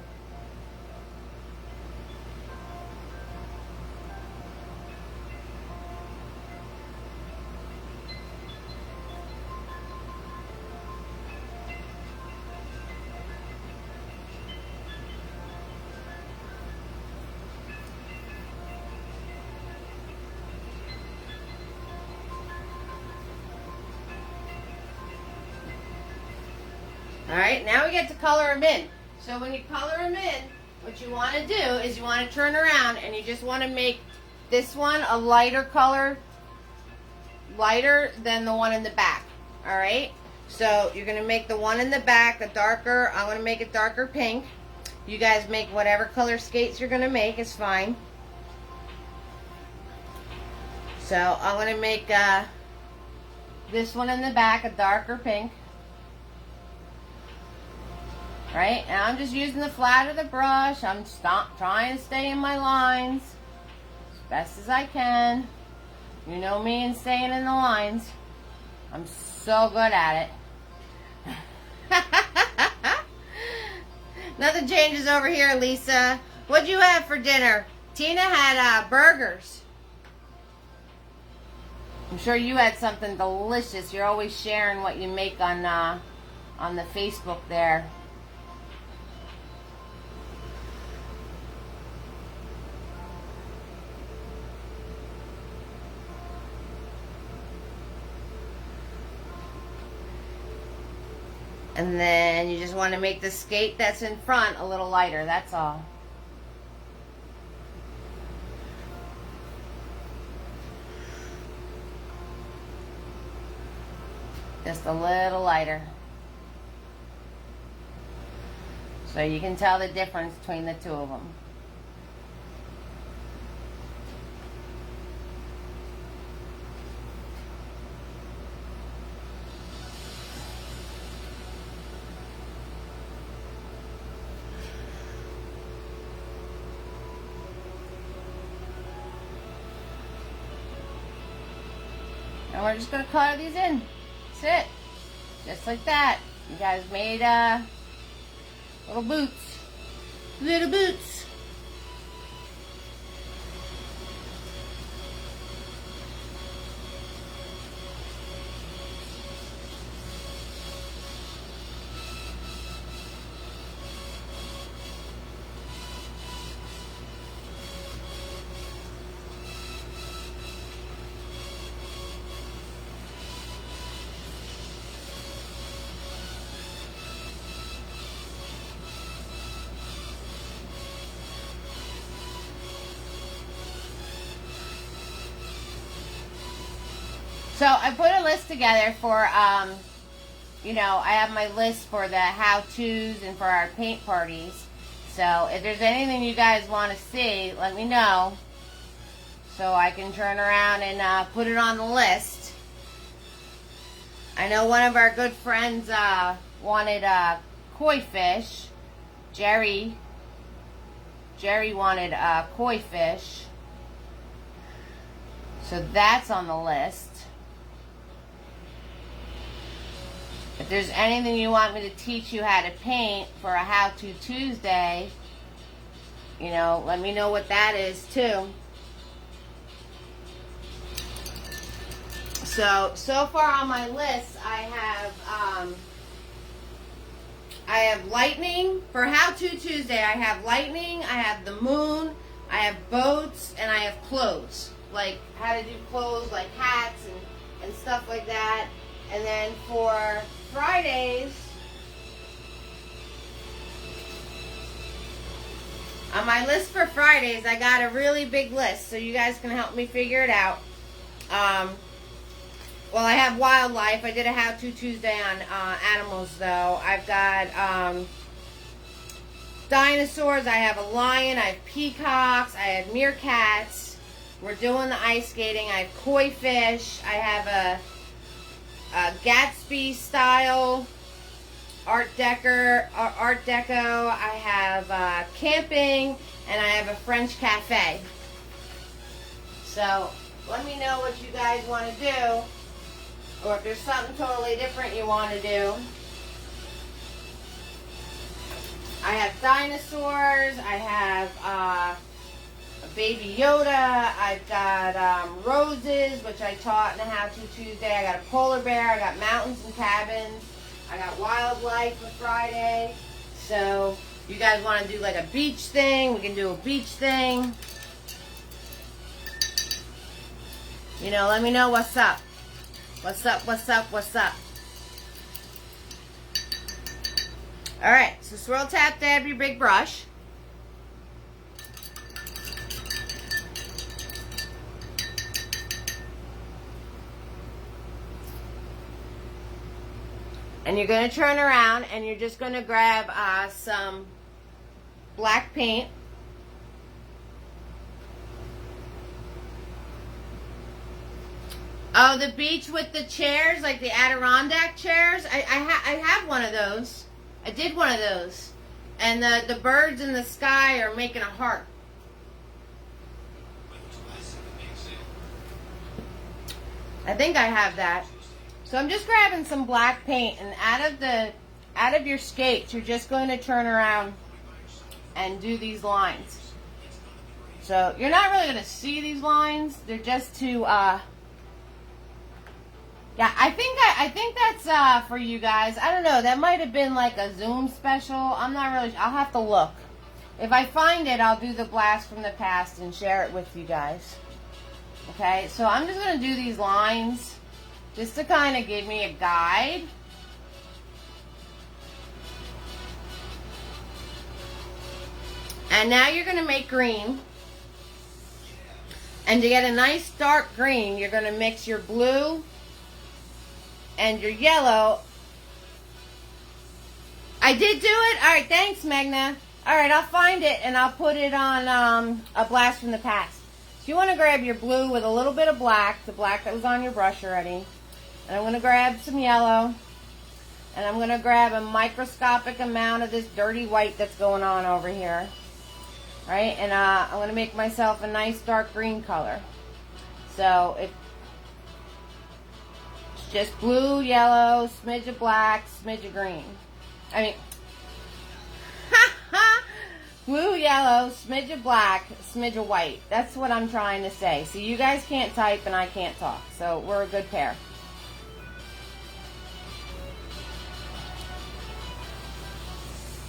Alright, now we get to color them in. So when you color them in, what you want to do is you want to turn around and you just want to make this one a lighter color, lighter than the one in the back. Alright, so you're going to make the one in the back a darker, I'm going to make it darker pink. You guys make whatever color skates you're going to make, it's fine. So I'm going to make this one in the back a darker pink. Right, now I'm just using the flat of the brush. I'm trying to stay in my lines as best as I can. You know me and staying in the lines. I'm so good at it. Nothing changes over here, Lisa. What'd you have for dinner? Tina had burgers. I'm sure you had something delicious. You're always sharing what you make on the Facebook there. And then you just want to make the skate that's in front a little lighter, that's all. Just a little lighter. So you can tell the difference between the two of them. And we're just going to color these in. That's it. Just like that. You guys made little boots. Little boots. So I put a list together for, you know, I have my list for the how-tos and for our paint parties. So if there's anything you guys want to see, let me know so I can turn around and put it on the list. I know one of our good friends wanted koi fish. Jerry wanted koi fish. So that's on the list. If there's anything you want me to teach you how to paint for a How-To Tuesday, you know, let me know what that is too. So far on my list, I have lightning. For How-To Tuesday, I have lightning, I have the moon, I have boats, and I have clothes. Like how to do clothes, like hats and stuff like that. And then for Fridays, on my list for Fridays, I got a really big list, so you guys can help me figure it out. Well, I have wildlife. I did a How-To Tuesday on animals, though. I've got dinosaurs. I have a lion. I have peacocks. I have meerkats. We're doing the ice skating. I have koi fish. I have a Gatsby style Art Deco. I have camping, and I have a French cafe. So let me know what you guys want to do, or if there's something totally different you want to do. I have dinosaurs. I have a Baby Yoda. I've got roses, which I taught in the How-To Tuesday. I got a polar bear. I got mountains and cabins. I got wildlife for Friday. So you guys want to do like a beach thing, we can do a beach thing. You know, let me know what's up. What's up, what's up, what's up. Alright, so swirl tap dab your big brush. And you're going to turn around and you're just going to grab some black paint. Oh, the beach with the chairs, like the Adirondack chairs. I have one of those. I did one of those. And the birds in the sky are making a heart. I think I have that. So I'm just grabbing some black paint, and out of your skates, you're just going to turn around and do these lines. So you're not really going to see these lines. They're just to yeah, I think that's for you guys. I don't know. That might have been like a Zoom special. I'm not really. I'll have to look. If I find it, I'll do the blast from the past and share it with you guys. Okay, so I'm just going to do these lines just to kind of give me a guide. And now you're going to make green. And to get a nice dark green, you're going to mix your blue and your yellow. I did do it? Alright, thanks, Magna. Alright, I'll find it and I'll put it on a blast from the past. So you want to grab your blue with a little bit of black, the black that was on your brush already. And I'm going to grab some yellow. And I'm going to grab a microscopic amount of this dirty white that's going on over here. Right? And I'm going to make myself a nice dark green color. So it's just blue, yellow, smidge of black, smidge of green. I mean, blue, yellow, smidge of black, smidge of white. That's what I'm trying to say. So you guys can't type and I can't talk. So we're a good pair.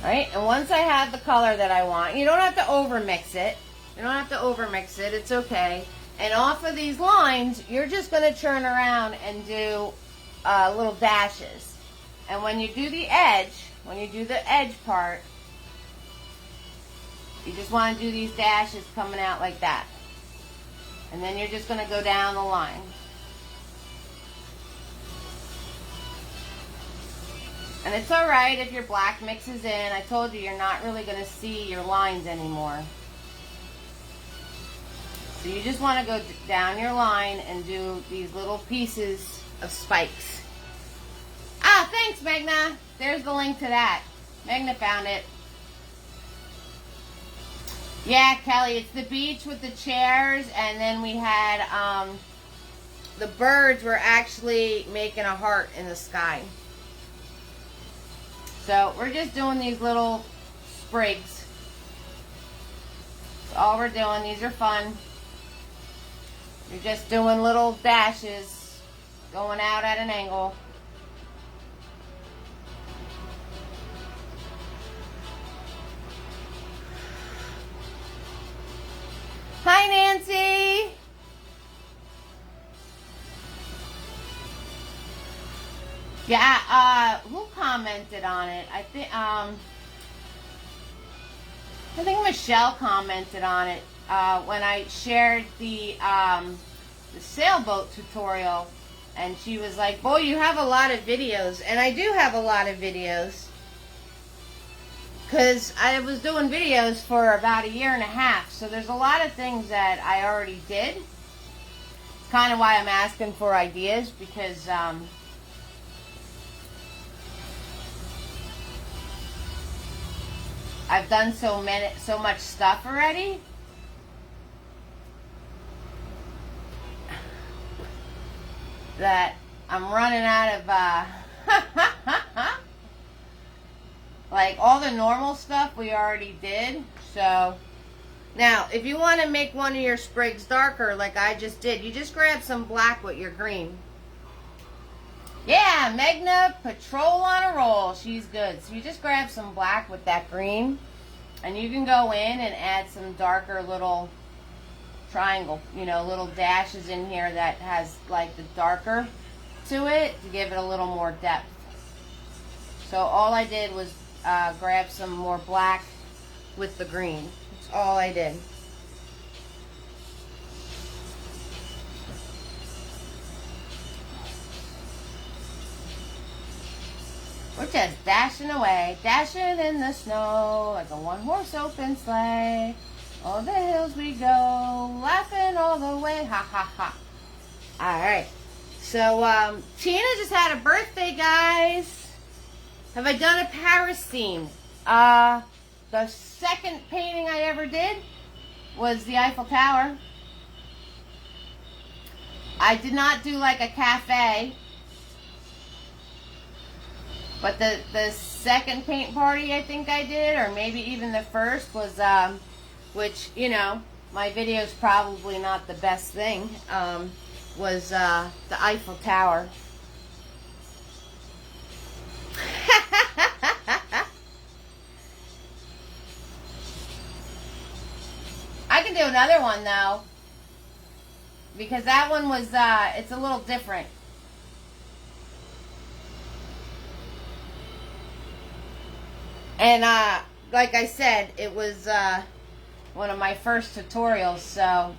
Alright, and once I have the color that I want, you don't have to over mix it. You don't have to over mix it. It's okay. And off of these lines, you're just going to turn around and do little dashes. And when you do the edge part, you just want to do these dashes coming out like that. And then you're just going to go down the line. And it's alright if your black mixes in. I told you, you're not really going to see your lines anymore. So you just want to go down your line and do these little pieces of spikes. Ah, thanks, Magna. There's the link to that. Magna found it. Yeah, Kelly, it's the beach with the chairs, and then we had the birds were actually making a heart in the sky. So we're just doing these little sprigs. That's all we're doing. These are fun. You're just doing little dashes going out at an angle. Hi, Nancy. Yeah, who commented on it? I think Michelle commented on it when I shared the sailboat tutorial, and she was like, "Boy, you have a lot of videos," and I do have a lot of videos because I was doing videos for about 1.5 years, so there's a lot of things that I already did. It's kind of why I'm asking for ideas, because I've done so much stuff already. That I'm running out of like all the normal stuff we already did. So now if you want to make one of your sprigs darker like I just did, you just grab some black with your green. Yeah, Megna Patrol on a roll. She's good. So you just grab some black with that green, and you can go in and add some darker little triangle, little dashes in here that has like the darker to it to give it a little more depth. So all I did was grab some more black with the green. That's all I did. We're just dashing away, dashing in the snow like a one-horse open sleigh. All the hills we go, laughing all the way, ha ha ha. All right, so Tina just had a birthday, guys. Have I done a Paris theme? The second painting I ever did was the Eiffel Tower. I did not do like a cafe. But the second paint party I think I did, or maybe even the first, was, which, you know, my video is probably not the best thing, was the Eiffel Tower. I can do another one, though, because that one was, it's a little different. And like I said, it was one of my first tutorials, so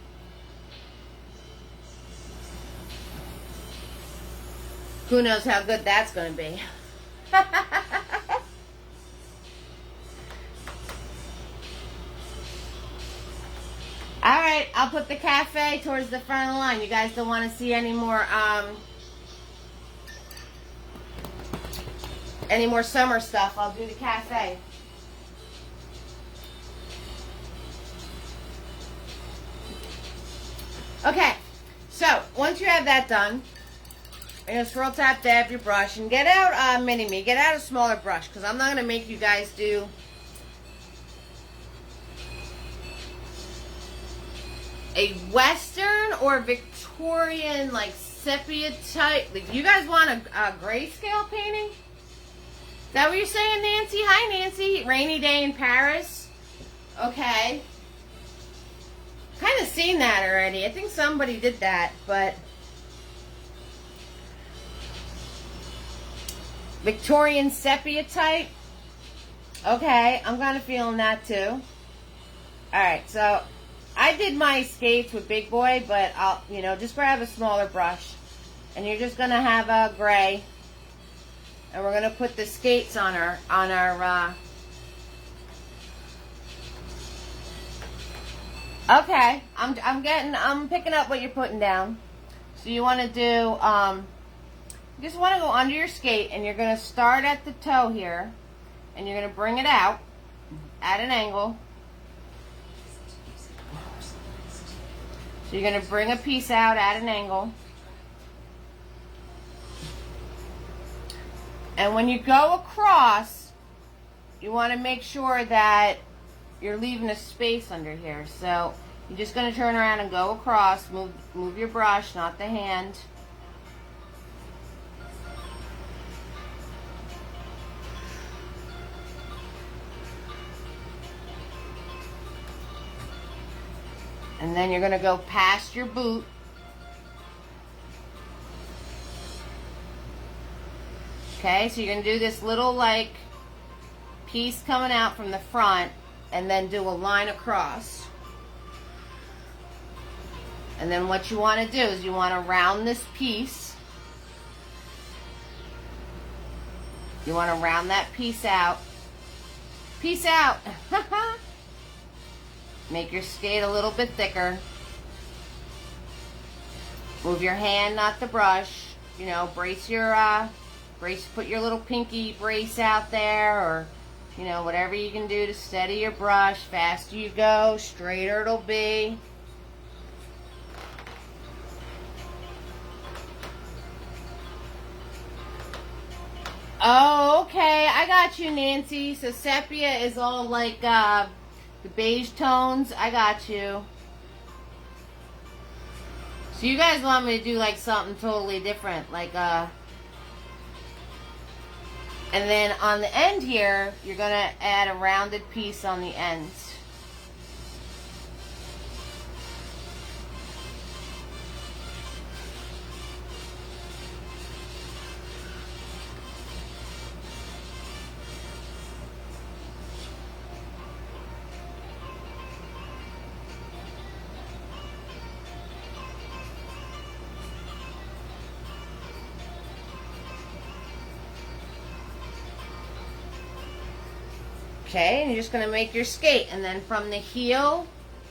who knows how good that's going to be. Alright, I'll put the cafe towards the front of the line. You guys don't want to see any more summer stuff. I'll do the cafe. Okay, so once you have that done, you're going to swirl tap dab your brush and get out mini-me. Get out a smaller brush, because I'm not going to make you guys do a Western or Victorian, like sepia type. Like, you guys want a grayscale painting? Is that what you're saying, Nancy? Hi, Nancy. Rainy day in Paris. Okay. Kind of seen that already. I think somebody did that, but Victorian sepia type. Okay, I'm kind of feeling that too. Alright, so I did my skates with Big Boy, but I'll, you know, just grab a smaller brush. And you're just going to have a gray. And we're going to put the skates on our okay, I'm picking up what you're putting down. So you want to do, you just want to go under your skate, and you're going to start at the toe here, and you're going to bring it out at an angle. So you're going to bring a piece out at an angle. And when you go across, you want to make sure that you're leaving a space under here. So you're just going to turn around and go across. Move your brush, not the hand. And then you're going to go past your boot. Okay, so you're going to do this little like piece coming out from the front, and then do a line across. And then what you want to do is you want to round this piece. You want to round that piece out. Piece out. Make your skate a little bit thicker. Move your hand, not the brush. You know, brace your put your little pinky brace out there, or you know, whatever you can do to steady your brush. Faster you go, straighter it'll be. Oh, okay, I got you, Nancy. So sepia is all like the beige tones. I got you. So you guys want me to do like something totally different, like and then on the end here, you're going to add a rounded piece on the ends. Okay, and you're just going to make your skate, and then from the heel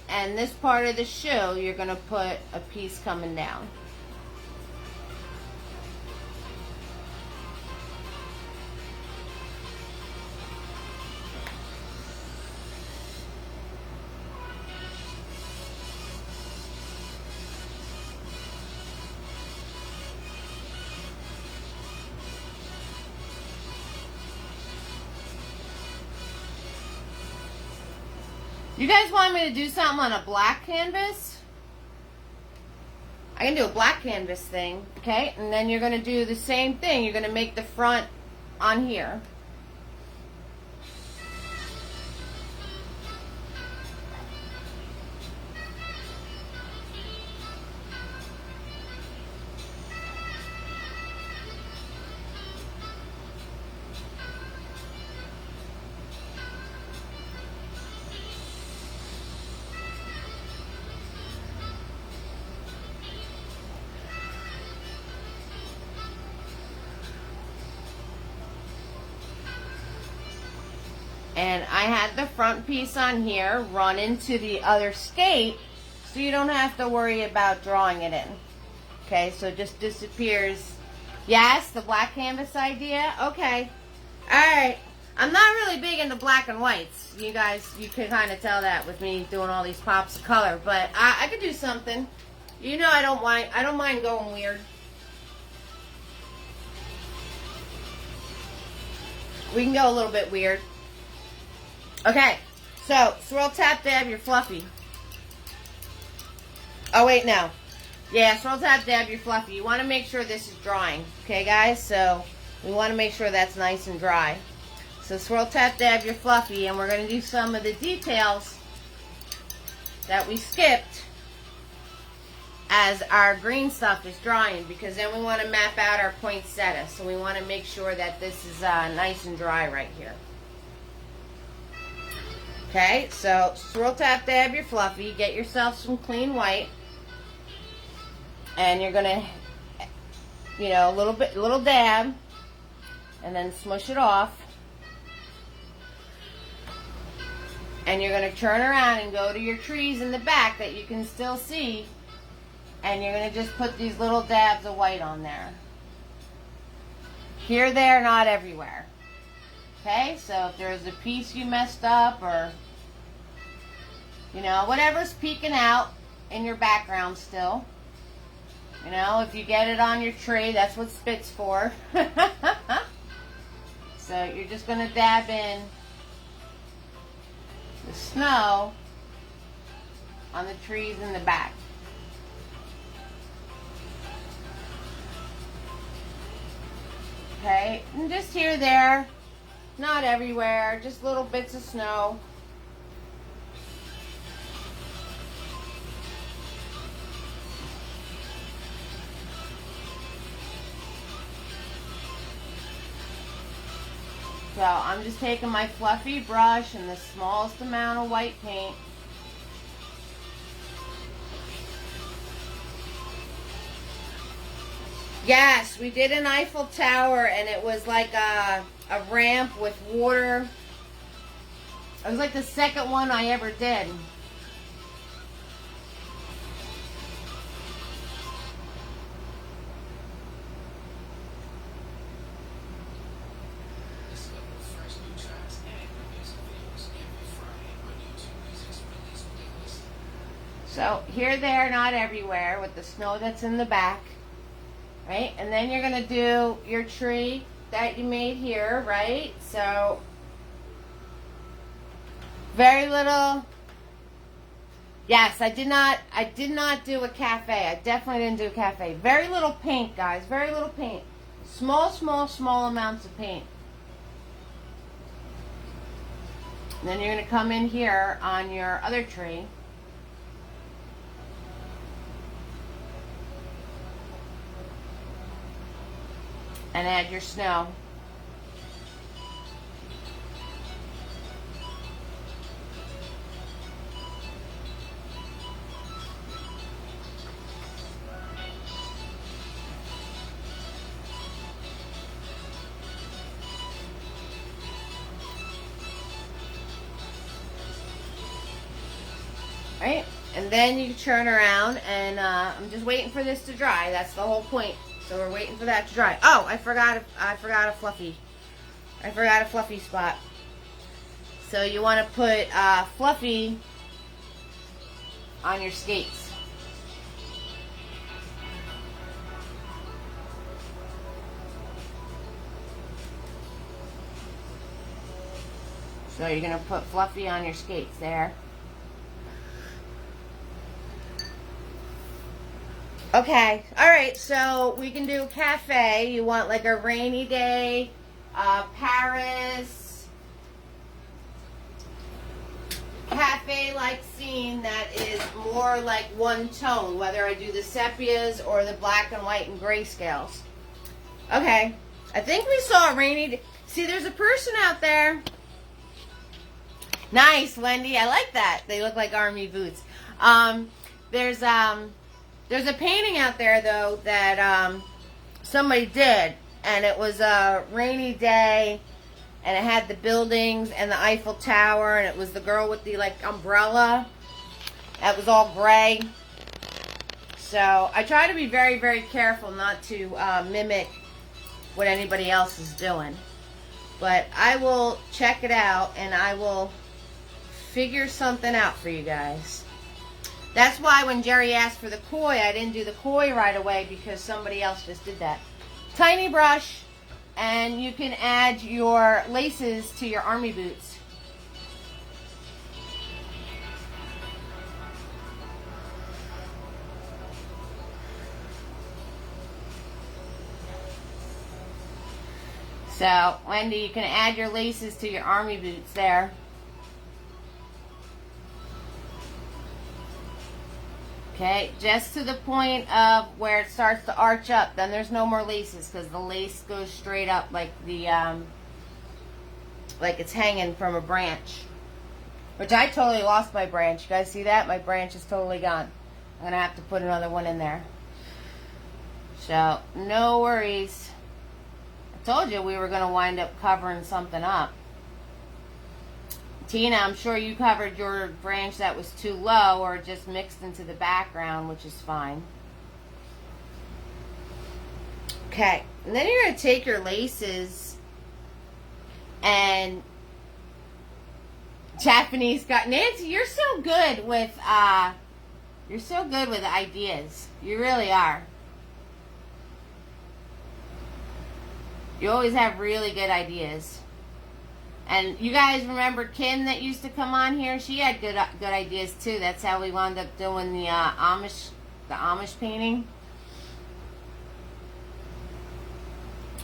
and this part of the shoe, you're going to put a piece coming down. You guys want me to do something on a black canvas? I can do a black canvas thing, okay? And then you're going to do the same thing. You're going to make the front on here. And I had the front piece on here run into the other skate, so you don't have to worry about drawing it in. Okay, so it just disappears. Yes, the black canvas idea? Okay. Alright. I'm not really big into black and whites. You guys, you can kind of tell that with me doing all these pops of color. But I could do something. You know I don't mind going weird. We can go a little bit weird. Okay, so swirl, tap, dab your fluffy. Oh, wait, no. Yeah, swirl, tap, dab your fluffy. You want to make sure this is drying. Okay, guys? So we want to make sure that's nice and dry. So swirl, tap, dab your fluffy, and we're going to do some of the details that we skipped as our green stuff is drying, because then we want to map out our poinsettia. So we want to make sure that this is nice and dry right here. Okay, so swirl, tap, dab your fluffy. Get yourself some clean white. And you're going to, you know, little dab. And then smush it off. And you're going to turn around and go to your trees in the back that you can still see. And you're going to just put these little dabs of white on there. Here, there, not everywhere. Okay, so if there's a piece you messed up, or you know, whatever's peeking out in your background still. You know, if you get it on your tree, that's what spit's for. So you're just going to dab in the snow on the trees in the back. Okay, and just here, there, not everywhere, just little bits of snow. So I'm just taking my fluffy brush and the smallest amount of white paint. Yes, we did an Eiffel Tower, and it was like a ramp with water. It was like the second one I ever did. So here, there, not everywhere, with the snow that's in the back, right? And then you're going to do your tree that you made here, right? So very little. Yes, I did not do a cafe. I definitely didn't do a cafe. Very little paint, guys. Very little paint. Small amounts of paint. And then you're going to come in here on your other tree. And add your snow. And then you turn around, and I'm just waiting for this to dry. That's the whole point. So we're waiting for that to dry. Oh, I forgot a fluffy. I forgot a fluffy spot. So you want to put fluffy on your skates. So you're going to put fluffy on your skates there. Okay, alright, so we can do cafe. You want like a rainy day, Paris, cafe-like scene that is more like one tone, whether I do the sepias or the black and white and grayscales. Okay, I think we saw a rainy day. See, there's a person out there. Nice, Wendy, I like that. They look like army boots. There's a painting out there, though, that somebody did, and it was a rainy day, and it had the buildings and the Eiffel Tower, and it was the girl with the, like, umbrella. That was all gray. So I try to be very, very careful not to mimic what anybody else is doing. But I will check it out, and I will figure something out for you guys. That's why when Jerry asked for the koi, I didn't do the koi right away because somebody else just did that. Tiny brush, and you can add your laces to your army boots. So, Wendy, you can add your laces to your army boots there. Okay, just to the point of where it starts to arch up. Then there's no more laces because the lace goes straight up like the like it's hanging from a branch. Which I totally lost my branch. You guys see that? My branch is totally gone. I'm gonna have to put another one in there. So no worries. I told you we were gonna wind up covering something up. Tina, I'm sure you covered your branch that was too low or just mixed into the background, which is fine. Okay, and then you're going to take your laces and Japanese got Nancy, you're so good with ideas. You really are. You always have really good ideas. And you guys remember Kim that used to come on here? She had good ideas too. That's how we wound up doing the Amish painting.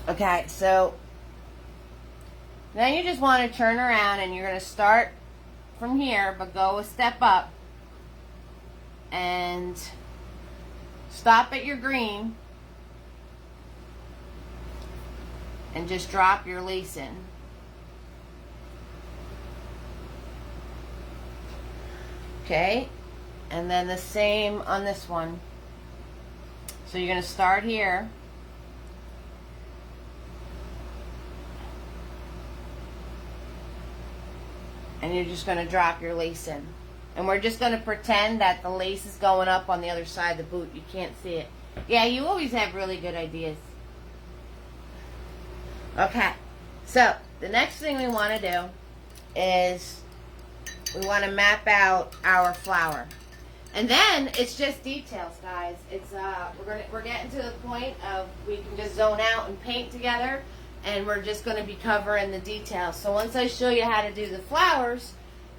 Okay, so then you just want to turn around and you're going to start from here, but go a step up and stop at your green and just drop your lace in. Okay, and then the same on this one. So you're going to start here. And you're just going to drop your lace in. And we're just going to pretend that the lace is going up on the other side of the boot. You can't see it. Yeah, you always have really good ideas. Okay, so the next thing we want to do is we want to map out our flower. And then it's just details, guys. It's we're getting to the point of we can just zone out and paint together, and we're just going to be covering the details. So once I show you how to do the flowers,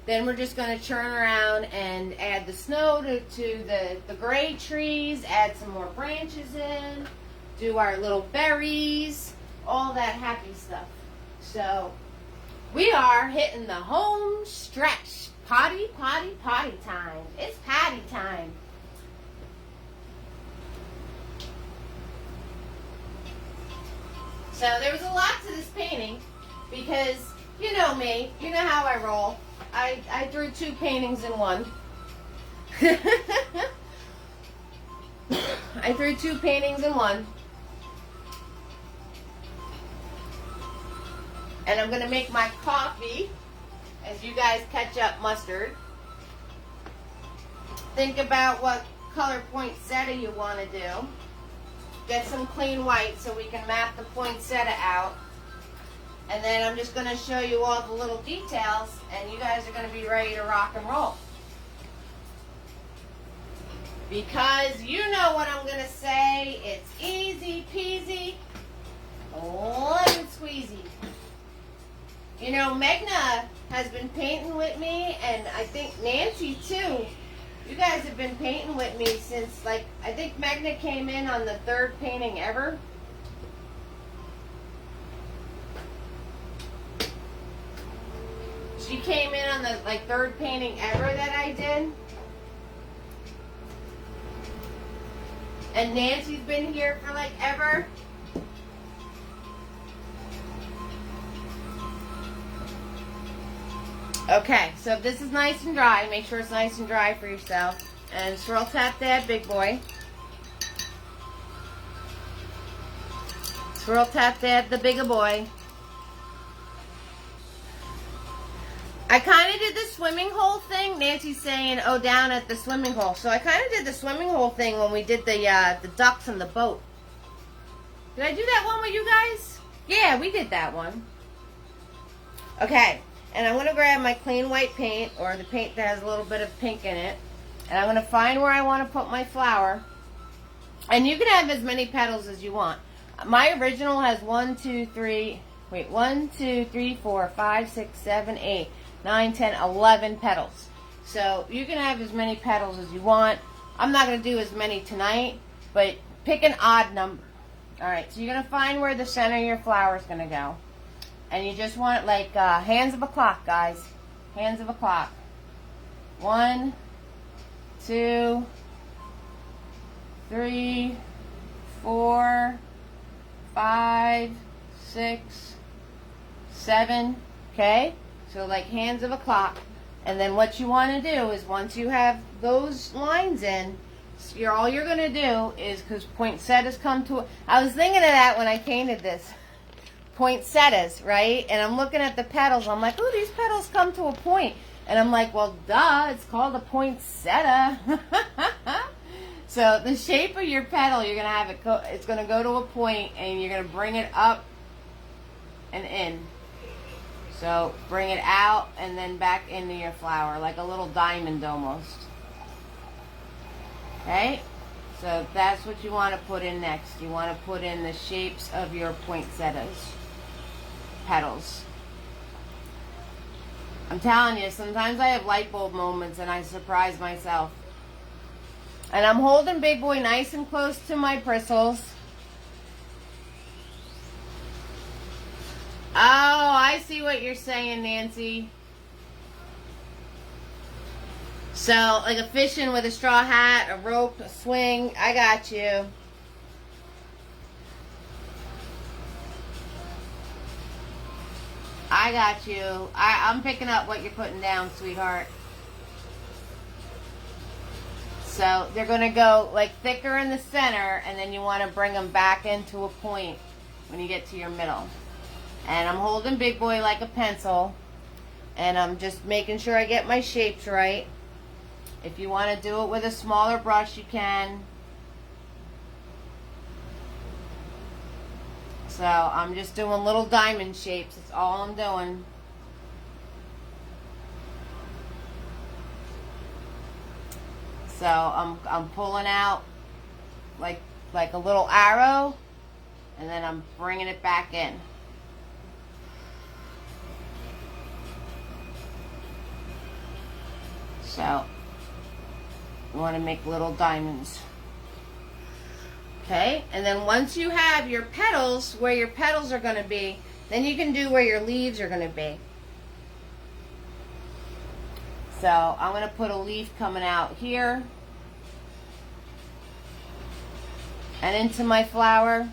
then we're just going to turn around and add the snow to the gray trees, add some more branches in, do our little berries, all that happy stuff. So we are hitting the home stretch. Potty, potty, potty time. It's patty time. So there was a lot to this painting because you know me, you know how I roll. I threw two paintings in one. I threw two paintings in one. And I'm going to make my coffee as you guys catch up mustard. think about what color poinsettia you want to do. Get some clean white so we can map the poinsettia out. And then I'm just going to show you all the little details, and you guys are going to be ready to rock and roll. Because you know what I'm going to say, it's easy peasy, lemon squeezy. You know, Megna has been painting with me, and I think Nancy too. You guys have been painting with me since, like, I think Megna came in on the 3rd painting ever. She came in on the, like, 3rd painting ever that I did. And Nancy's been here for, like, ever. Okay, so if this is nice and dry, make sure it's nice and dry for yourself. And swirl tap that big boy. Swirl tap that the bigger boy. I kind of did the swimming hole thing. Nancy's saying, oh, down at the swimming hole. So I kind of did the swimming hole thing when we did the ducks on the boat. Did I do that one with you guys? Yeah, we did that one. Okay. And I'm going to grab my clean white paint, or the paint that has a little bit of pink in it. And I'm going to find where I want to put my flower. And you can have as many petals as you want. My original has 1, 2, 3, 4, 5, 6, 7, 8, 9, 10, 11 petals. So you can have as many petals as you want. I'm not going to do as many tonight, but pick an odd number. Alright, so you're going to find where the center of your flower is going to go. And you just want it like hands of a clock, guys. Hands of a clock. 1, 2, 3, 4, 5, 6, 7. Okay? So like hands of a clock. And then what you want to do is once you have those lines in, all you're going to do is, because poinsettias come to... I was thinking of that when I painted this. Poinsettias, right? And I'm looking at the petals. I'm like, oh, these petals come to a point. And I'm like, well, duh, it's called a poinsettia. So the shape of your petal, you're going to have it go, it's going to go to a point, and you're going to bring it up and in. So bring it out and then back into your flower, like a little diamond almost. Okay? So that's what you want to put in next. You want to put in the shapes of your poinsettias. Petals. I'm telling you, sometimes I have light bulb moments and I surprise myself. And I'm holding Big Boy nice and close to my bristles. Oh, I see what you're saying, Nancy. So, like a fishing with a straw hat, a rope, a swing. I got you. I got you. I'm picking up what you're putting down, sweetheart. So they're going to go like thicker in the center, and then you want to bring them back into a point when you get to your middle. And I'm holding Big Boy like a pencil, and I'm just making sure I get my shapes right. If you want to do it with a smaller brush, you can. So I'm just doing little diamond shapes. That's all I'm doing. So I'm pulling out like a little arrow, and then I'm bringing it back in. So you want to make little diamonds. Okay, and then once you have your petals, where your petals are going to be, then you can do where your leaves are going to be. So I'm going to put a leaf coming out here and into my flower.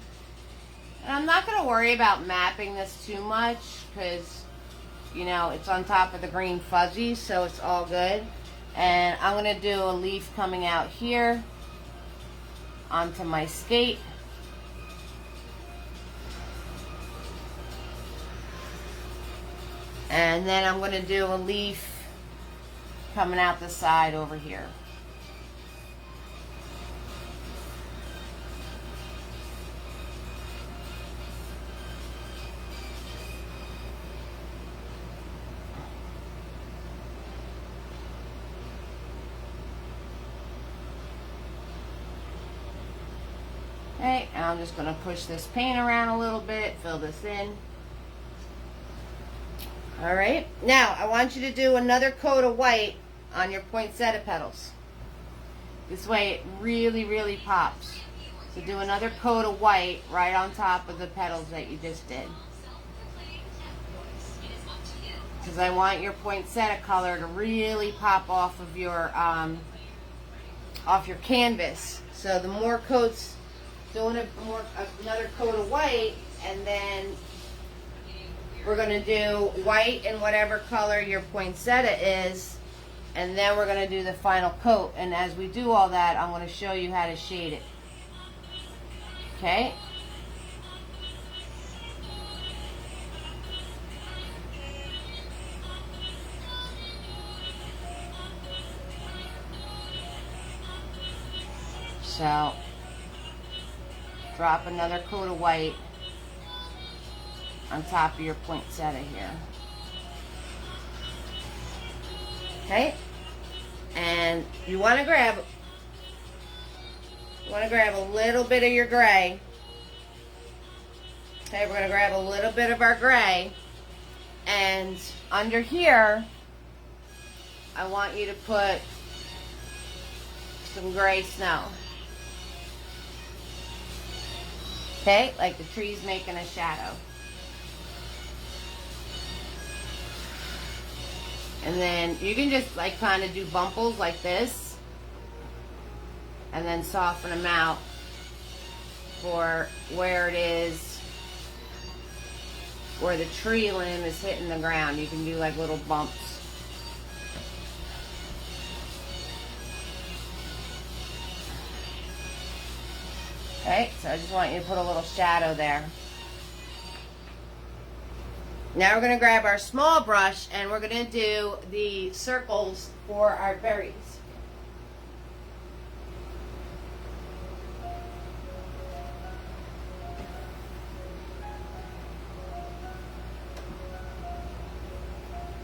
And I'm not going to worry about mapping this too much because, you know, it's on top of the green fuzzy, so it's all good. And I'm going to do a leaf coming out here onto my skate. And then I'm going to do a leaf coming out the side over here. Okay, and I'm just going to push this paint around a little bit, fill this in. Alright, now I want you to do another coat of white on your poinsettia petals. This way it really, really pops. So do another coat of white right on top of the petals that you just did. Because I want your poinsettia color to really pop off of your canvas. So the more coats, doing another coat of white, and then we're going to do white in whatever color your poinsettia is, and then we're going to do the final coat. And as we do all that, I'm going to show you how to shade it. Okay? So, drop another coat of white on top of your poinsettia here. Okay? And you want to grab a little bit of your gray. Okay, we're going to grab a little bit of our gray, and under here I want you to put some gray snow. Okay, like the tree's making a shadow. And then you can just like kind of do bumples like this, and then soften them out for where it is, where the tree limb is hitting the ground. You can do like little bumps. Okay, so I just want you to put a little shadow there. Now we're going to grab our small brush and we're going to do the circles for our berries.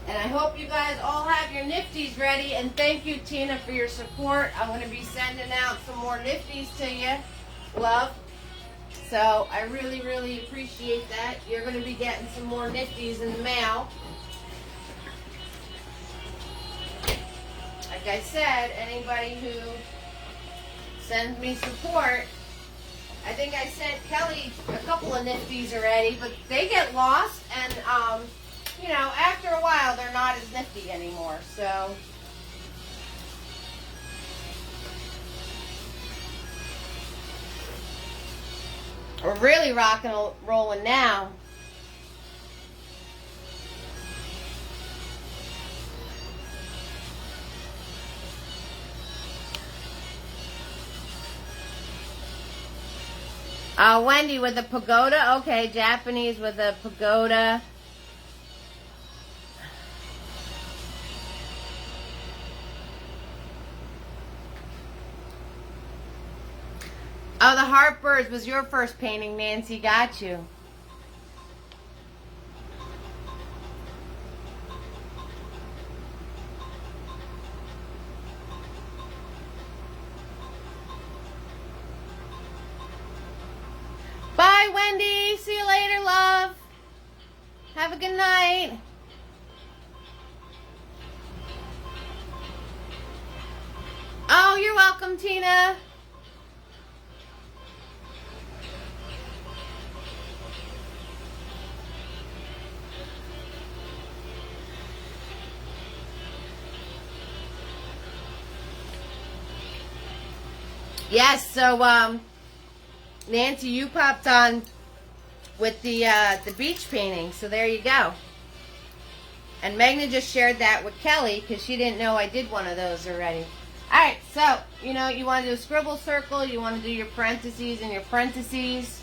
And I hope you guys all have your nifties ready, and thank you, Tina, for your support. I'm going to be sending out some more nifties to you, love. So I really, really appreciate that. You're going to be getting some more nifties in the mail. Like I said, anybody who sends me support, I think I sent Kelly a couple of nifties already, but they get lost, and you know, after a while they're not as nifty anymore. So we're really rocking and rolling now. Wendy with the pagoda. Okay, Japanese with a pagoda. Oh, the Heartbirds was your first painting, Nancy. Got you. Bye, Wendy. See you later, love. Have a good night. Oh, you're welcome, Tina. Yes, so Nancy, you popped on with the beach painting, so there you go. And Magna just shared that with Kelly because she didn't know I did one of those already. All right, so you know you want to do a scribble circle, you want to do your parentheses and your parentheses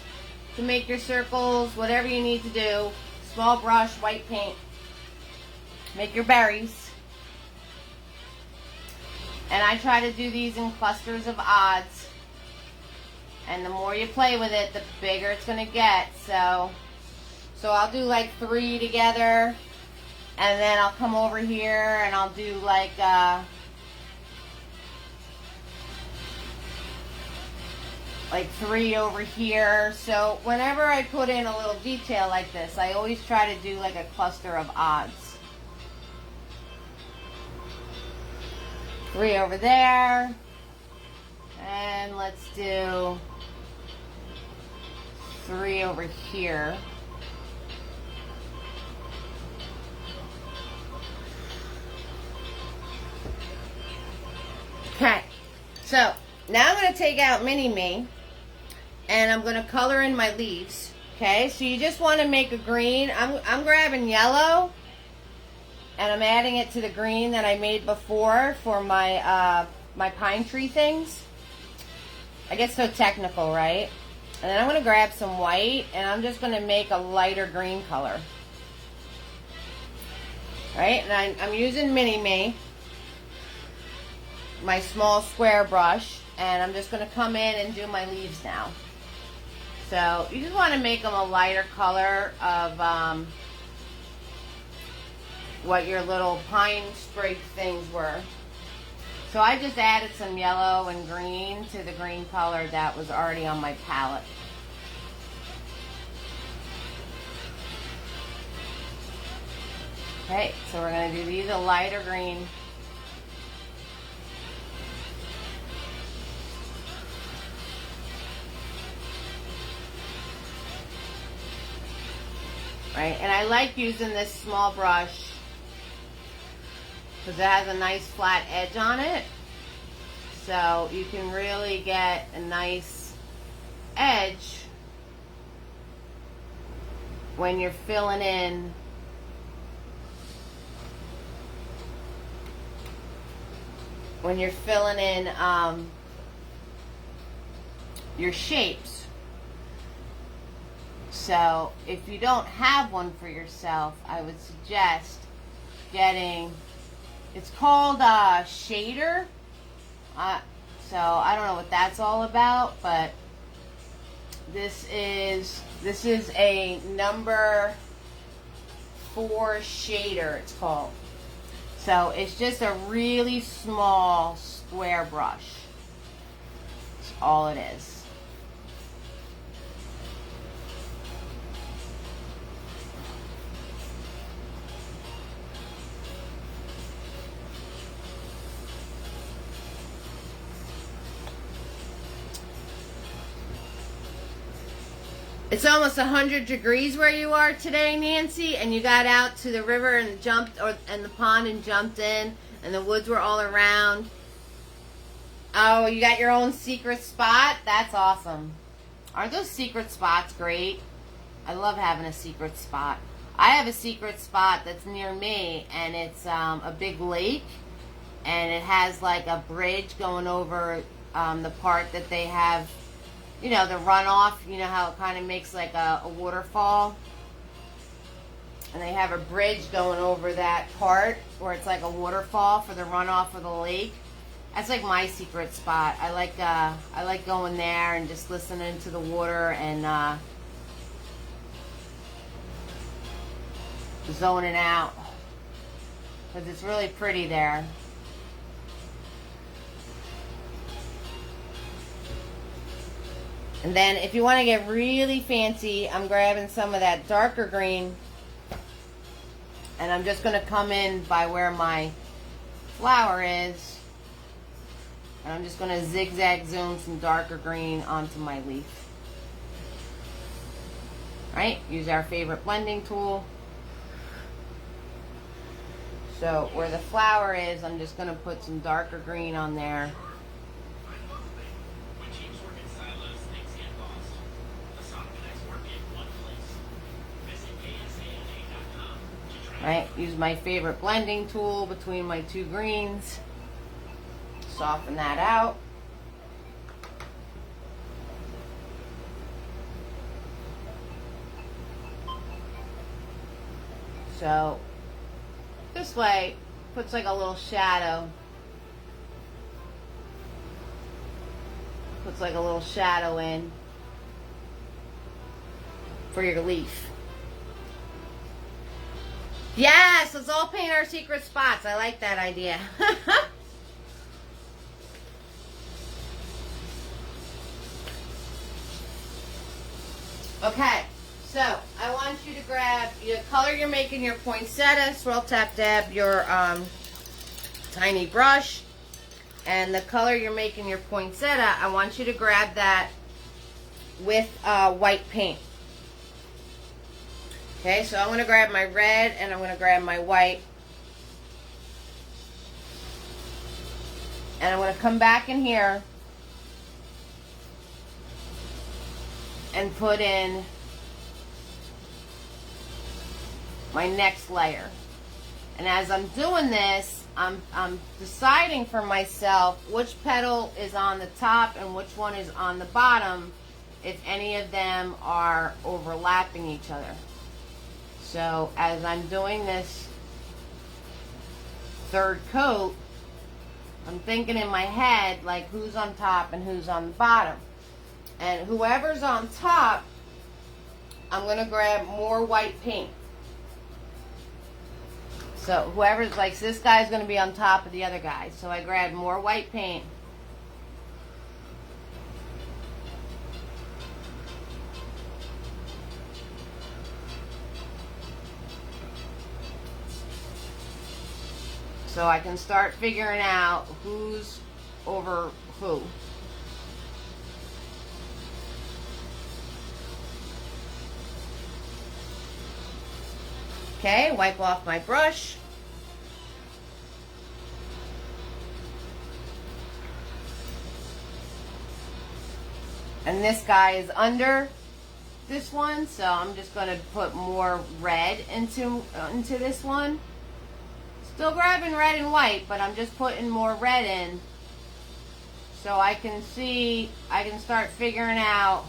to make your circles, whatever you need to do. Small brush, white paint, make your berries. And I try to do these in clusters of odds. And the more you play with it, the bigger it's going to get. So I'll do like 3 together. And then I'll come over here and I'll do like like 3 over here. So whenever I put in a little detail like this, I always try to do like a cluster of odds. 3 over there. And let's do 3 over here. Okay, so now I'm going to take out Mini-Me and I'm going to color in my leaves. Okay, so you just want to make a green. I'm grabbing yellow and I'm adding it to the green that I made before for my my pine tree things. I get so technical, right? And then I'm going to grab some white and I'm just going to make a lighter green color. Right, and I'm using Mini-Me, my small square brush, and I'm just going to come in and do my leaves now. So you just want to make them a lighter color of what your little pine sprig things were. So I just added some yellow and green to the green color that was already on my palette. Okay, so we're going to do these a lighter green. Right, and I like using this small brush because it has a nice flat edge on it. So you can really get a nice edge when you're filling in your shapes. So if you don't have one for yourself, I would suggest getting, it's called a shader. So I don't know what that's all about, but this is a number 4 shader, it's called. So it's just a really small square brush. That's all it is. It's almost 100 degrees where you are today, Nancy, and you got out to the river and jumped, and the pond and jumped in, and the woods were all around. Oh, you got your own secret spot? That's awesome. Aren't those secret spots great? I love having a secret spot. I have a secret spot that's near me, and it's a big lake, and it has like a bridge going over the part that they have, you know, the runoff, you know how it kind of makes like a waterfall. And they have a bridge going over that part where it's like a waterfall for the runoff of the lake. That's like my secret spot. I like going there and just listening to the water and zoning out. Because it's really pretty there. And then if you want to get really fancy, I'm grabbing some of that darker green. And I'm just going to come in by where my flower is. And I'm just going to zigzag zoom some darker green onto my leaf. Right? Use our favorite blending tool. So where the flower is, I'm just going to put some darker green on there. Right, use my favorite blending tool between my 2 greens. Soften that out. So this way puts like a little shadow. Puts like a little shadow in for your leaf. Yes, let's all paint our secret spots. I like that idea. Okay, so I want you to grab the color you're making your poinsettia, swirl, tap, dab, your tiny brush, and the color you're making your poinsettia, I want you to grab that with white paint. Okay, so I'm going to grab my red and I'm going to grab my white. And I'm going to come back in here and put in my next layer. And as I'm doing this, I'm deciding for myself which petal is on the top and which one is on the bottom, if any of them are overlapping each other. So as I'm doing this third coat, I'm thinking in my head like who's on top and who's on the bottom. And whoever's on top, I'm going to grab more white paint. So whoever's like, this guy's going to be on top of the other guy. So I grab more white paint. So I can start figuring out who's over who. Okay, wipe off my brush. And this guy is under this one, so I'm just going to put more red into this one. Still grabbing red and white, but I'm just putting more red in so I can see, I can start figuring out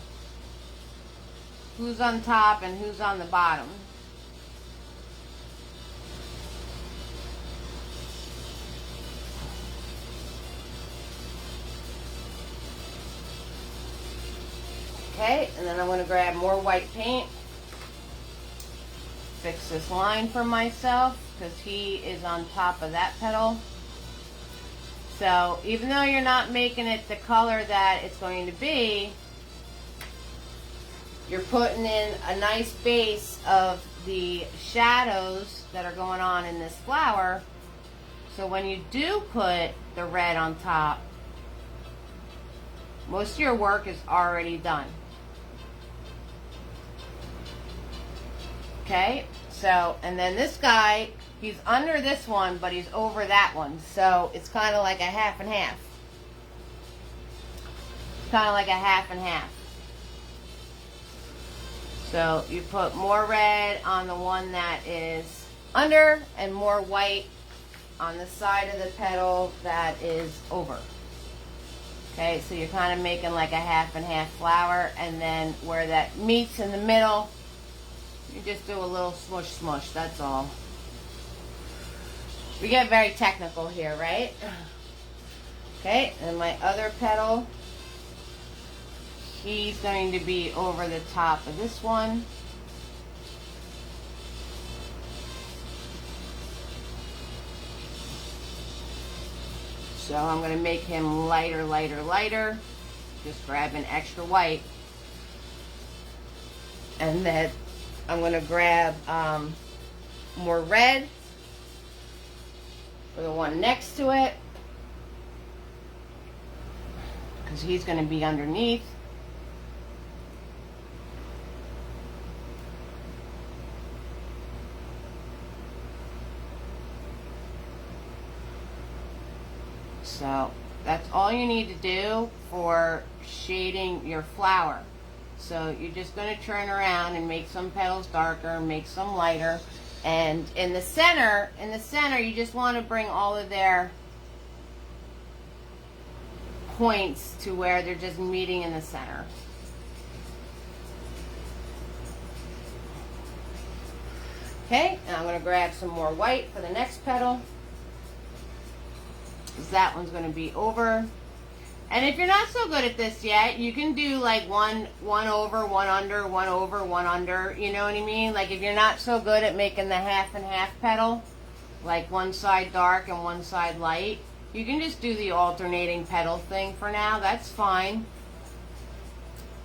who's on top and who's on the bottom. Okay, and then I'm going to grab more white paint. Fix this line for myself because he is on top of that petal. So even though you're not making it the color that it's going to be, you're putting in a nice base of the shadows that are going on in this flower. So when you do put the red on top, most of your work is already done. Okay, so, and then this guy, he's under this one, but he's over that one. So it's kind of like a half and half. Kind of like a half and half. So you put more red on the one that is under and more white on the side of the petal that is over. Okay, so you're kind of making like a half and half flower, and then where that meets in the middle, you just do a little smush smush, that's all. We get very technical here, right? Okay, and my other petal, he's going to be over the top of this one. So I'm going to make him lighter, lighter, lighter. Just grab an extra white. And then I'm going to grab more red for the one next to it, because he's going to be underneath. So that's all you need to do for shading your flower. So you're just going to turn around and make some petals darker, make some lighter, and in the center, you just want to bring all of their points to where they're just meeting in the center. Okay, and I'm going to grab some more white for the next petal. That one's going to be over. And if you're not so good at this yet, you can do like one over, one under, one over, one under. You know what I mean? Like if you're not so good at making the half and half petal, like one side dark and one side light, you can just do the alternating petal thing for now. That's fine.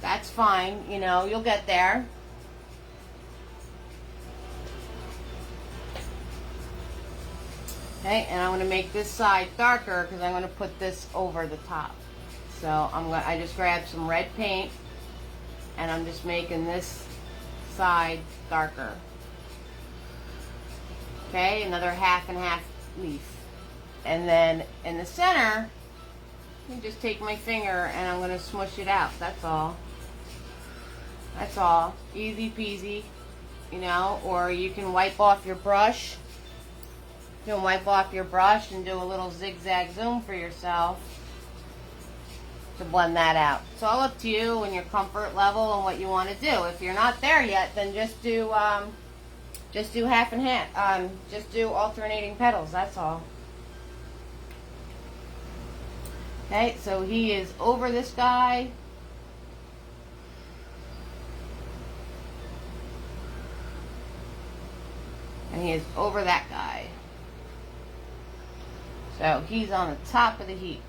That's fine, you know, you'll get there. Okay, and I'm going to make this side darker because I'm going to put this over the top. So I just grabbed some red paint and I'm just making this side darker. Okay, another half and half leaf. And then in the center, you just take my finger and I'm going to smush it out. That's all. That's all. Easy peasy, you know, or you can wipe off your brush. You can wipe off your brush and do a little zigzag zoom for yourself to blend that out. It's all up to you and your comfort level and what you want to do. If you're not there yet, then just do half and half. Just do alternating petals. That's all. Okay, so he is over this guy. And he is over that guy. So he's on the top of the heap.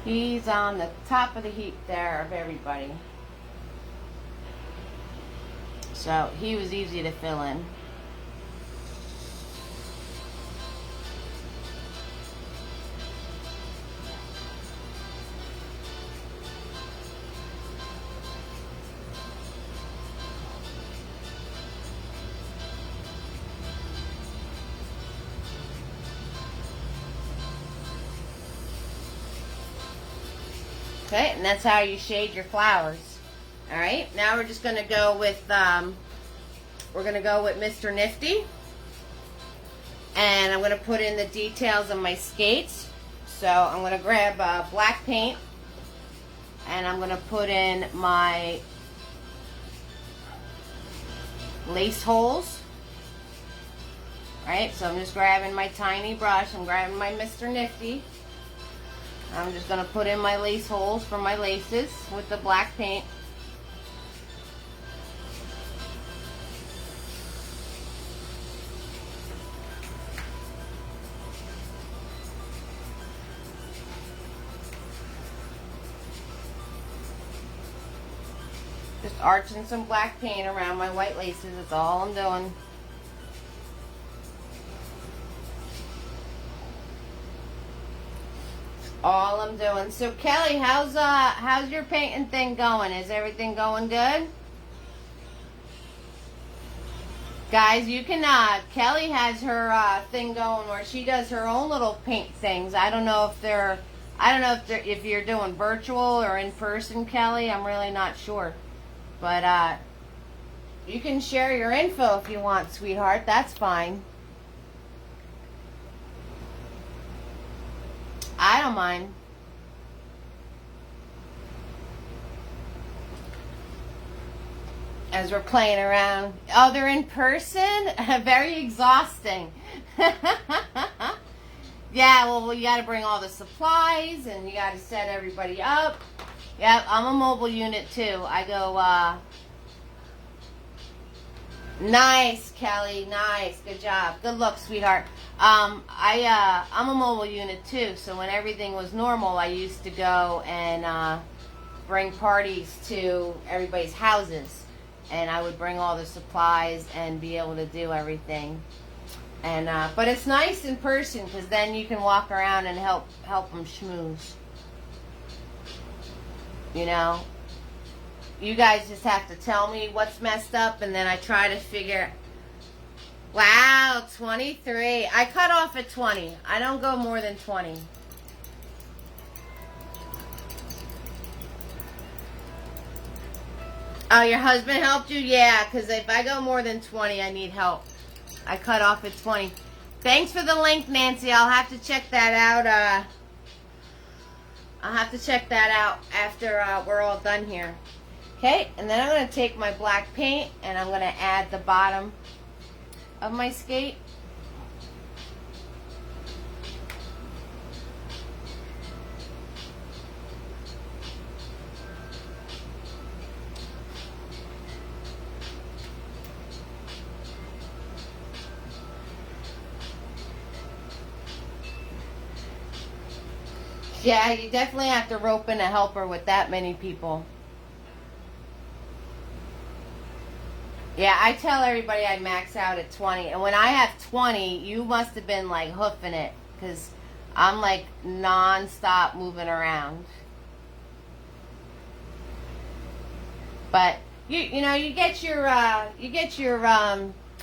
He's on the top of the heap there of everybody. So he was easy to fill in. Okay, and that's how you shade your flowers. All right, now we're just going to go with Mr. Nifty, and I'm going to put in the details of my skates. So I'm going to grab black paint, and I'm going to put in my lace holes. All right, so I'm just grabbing my tiny brush. I'm grabbing my Mr. Nifty. I'm just going to put in my lace holes for my laces with the black paint. Just arching some black paint around my white laces. That's all I'm doing. All I'm doing. So Kelly, how's your painting thing going? Is everything going good? Guys, you can Kelly has her thing going where she does her own little paint things. I don't know if you're doing virtual or in person, Kelly. I'm really not sure. But you can share your info if you want, sweetheart. That's fine. I don't mind. As we're playing around. Oh, they're in person? Very exhausting. Yeah, well, you got to bring all the supplies and you got to set everybody up. Yep, I'm a mobile unit too. I go, nice, Kelly, nice, good job. Good luck, sweetheart. I'm a mobile unit too, so when everything was normal, I used to go and bring parties to everybody's houses. And I would bring all the supplies and be able to do everything. And but it's nice in person because then you can walk around and help them schmooze. You know, you guys just have to tell me what's messed up, and then I try to figure. Wow, 23. I cut off at 20. I don't go more than 20. Oh, your husband helped you? Yeah, because if I go more than 20, I need help. I cut off at 20. Thanks for the link, Nancy. I'll have to check that out. I'll have to check that out after we're all done here. Okay, and then I'm going to take my black paint and I'm going to add the bottom of my skate. Yeah, you definitely have to rope in a helper with that many people. Yeah, I tell everybody I max out at 20. And when I have 20, you must have been like hoofing it. Because I'm like non-stop moving around. But you know, you get your I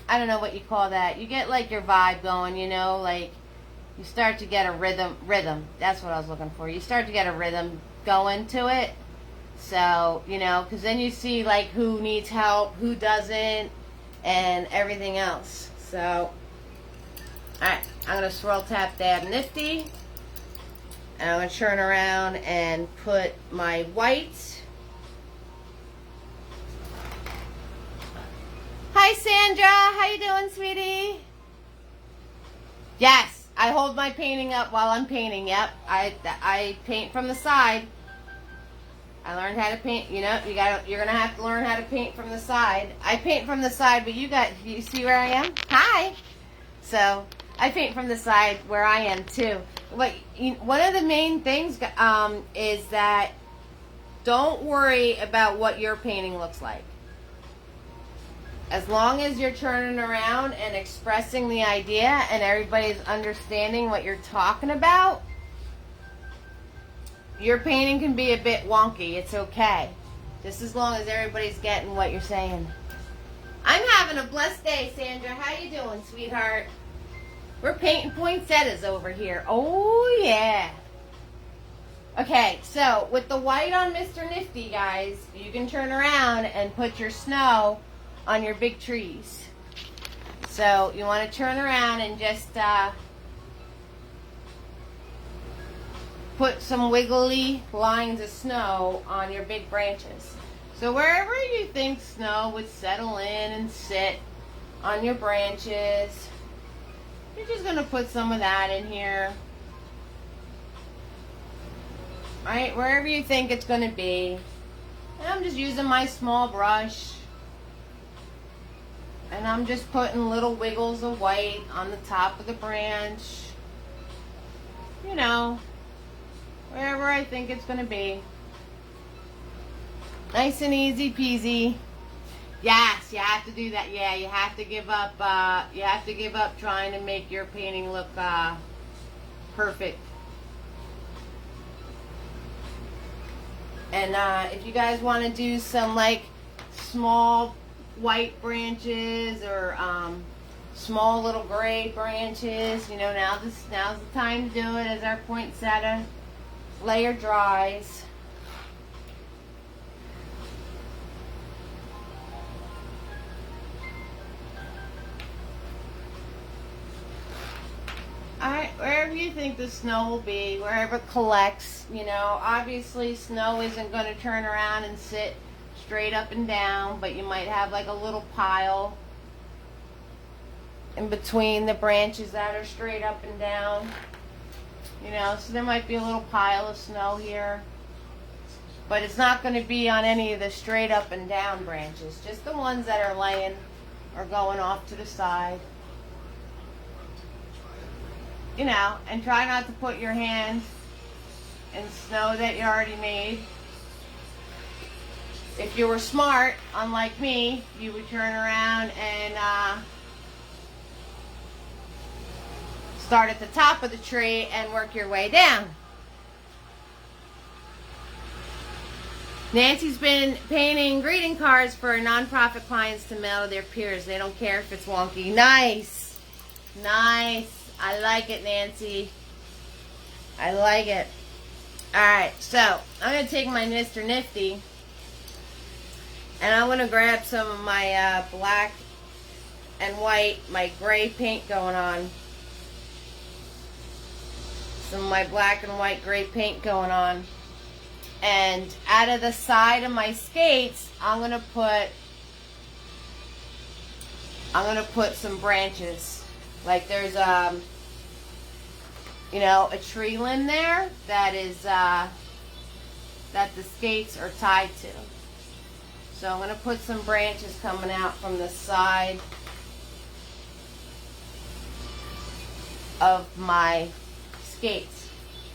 don't know what you call that. You get like your vibe going, you know, like you start to get a rhythm. That's what I was looking for. You start to get a rhythm going to it. So, you know, because then you see like who needs help, who doesn't, and everything else. So, alright, I'm going to swirl tap dab nifty. And I'm going to turn around and put my white. Hi Sandra, how you doing, sweetie? Yes, I hold my painting up while I'm painting. Yep, I paint from the side. I learned how to paint. You know, you're gonna have to learn how to paint from the side. I paint from the side, but you see where I am? Hi. So I paint from the side where I am too. But one of the main things is that don't worry about what your painting looks like. As long as you're turning around and expressing the idea and everybody's understanding what you're talking about, your painting can be a bit wonky. It's okay. Just as long as everybody's getting what you're saying. I'm having a blessed day, Sandra. How you doing, sweetheart? We're painting poinsettias over here. Oh, yeah. Okay, so with the white on Mr. Nifty, guys, you can turn around and put your snow on your big trees. So you want to turn around and just put some wiggly lines of snow on your big branches. So wherever you think snow would settle in and sit on your branches, you're just going to put some of that in here. Right, wherever you think it's going to be. And I'm just using my small brush. And I'm just putting little wiggles of white on the top of the branch. You know, wherever I think it's going to be. Nice and easy peasy. Yes, you have to do that. Yeah, you have to give up. You have to give up trying to make your painting look perfect. And if you guys want to do some like small white branches or small little gray branches, you know, now's the time to do it as our poinsettia layer dries. Alright, wherever you think the snow will be, wherever it collects, you know, obviously snow isn't going to turn around and sit straight up and down, but you might have like a little pile in between the branches that are straight up and down. You know, so there might be a little pile of snow here. But it's not going to be on any of the straight up and down branches, just the ones that are laying or going off to the side. You know, and try not to put your hands in snow that you already made. If you were smart, unlike me, you would turn around and start at the top of the tree and work your way down. Nancy's been painting greeting cards for nonprofit clients to mail to their peers. They don't care if it's wonky. Nice. Nice. I like it, Nancy. I like it. Alright, so I'm going to take my Mr. Nifty and I'm going to grab some of my black and white, my gray paint going on. Some of my black and white gray paint going on. And out of the side of my skates, I'm going to put some branches. Like there's you know, a tree limb there that is that the skates are tied to. So I'm going to put some branches coming out from the side of my skates.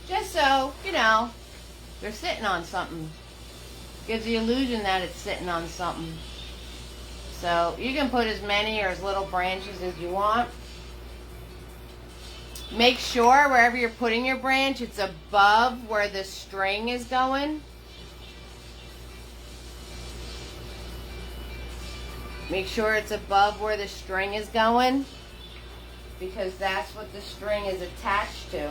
Just so, you know, they're sitting on something. Gives the illusion that it's sitting on something. So you can put as many or as little branches as you want. Make sure wherever you're putting your branch, it's above where the string is going. Make sure it's above where the string is going, because that's what the string is attached to.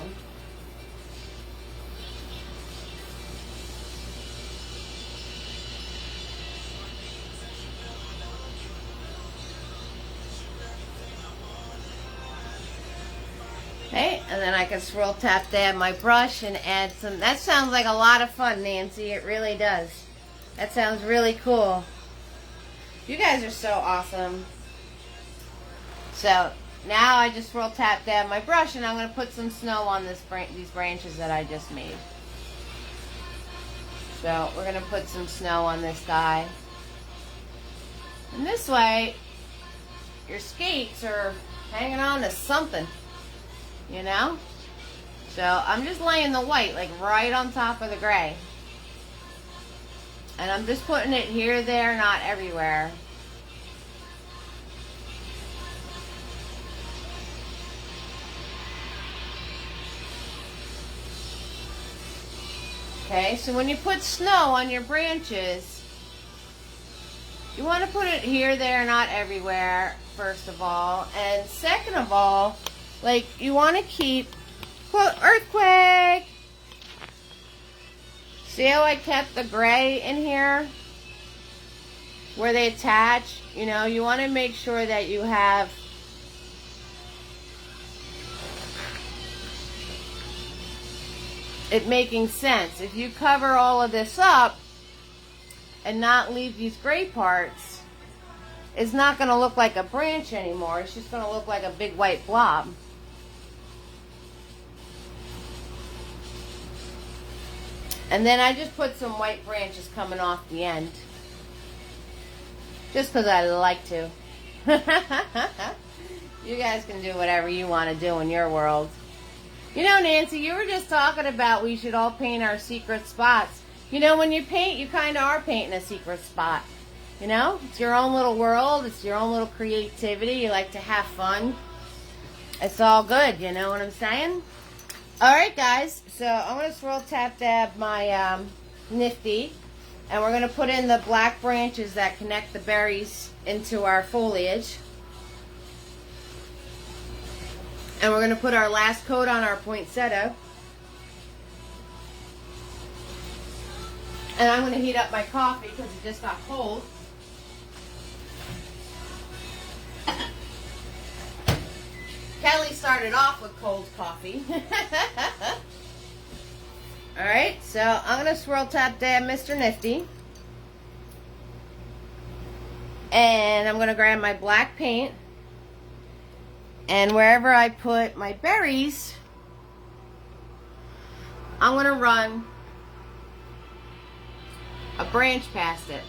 Okay, and then I can swirl tap dab my brush and add some. That sounds like a lot of fun, Nancy. It really does. That sounds really cool. You guys are so awesome. So now I just swirl tap dab my brush, and I'm going to put some snow on these branches that I just made. So we're going to put some snow on this guy. And this way, your skates are hanging on to something. You know? So I'm just laying the white like right on top of the gray. And I'm just putting it here, there, not everywhere. Okay, so when you put snow on your branches, you want to put it here, there, not everywhere, first of all. And second of all, like, you want to keep, quote, earthquake. See how I kept the gray in here? Where they attach? You know, you want to make sure that you have it making sense. If you cover all of this up and not leave these gray parts, it's not going to look like a branch anymore. It's just going to look like a big white blob. And then I just put some white branches coming off the end. Just because I like to. You guys can do whatever you want to do in your world. You know, Nancy, you were just talking about we should all paint our secret spots. You know, when you paint, you kind of are painting a secret spot. You know? It's your own little world. It's your own little creativity. You like to have fun. It's all good. You know what I'm saying? Alright, guys. So I'm going to swirl tap dab my nifty. And we're going to put in the black branches that connect the berries into our foliage. And we're going to put our last coat on our poinsettia. And I'm going to heat up my coffee because it just got cold. Kelly started off with cold coffee. Alright, so I'm going to swirl tap dab Mr. Nifty. And I'm going to grab my black paint. And wherever I put my berries, I'm going to run a branch past it.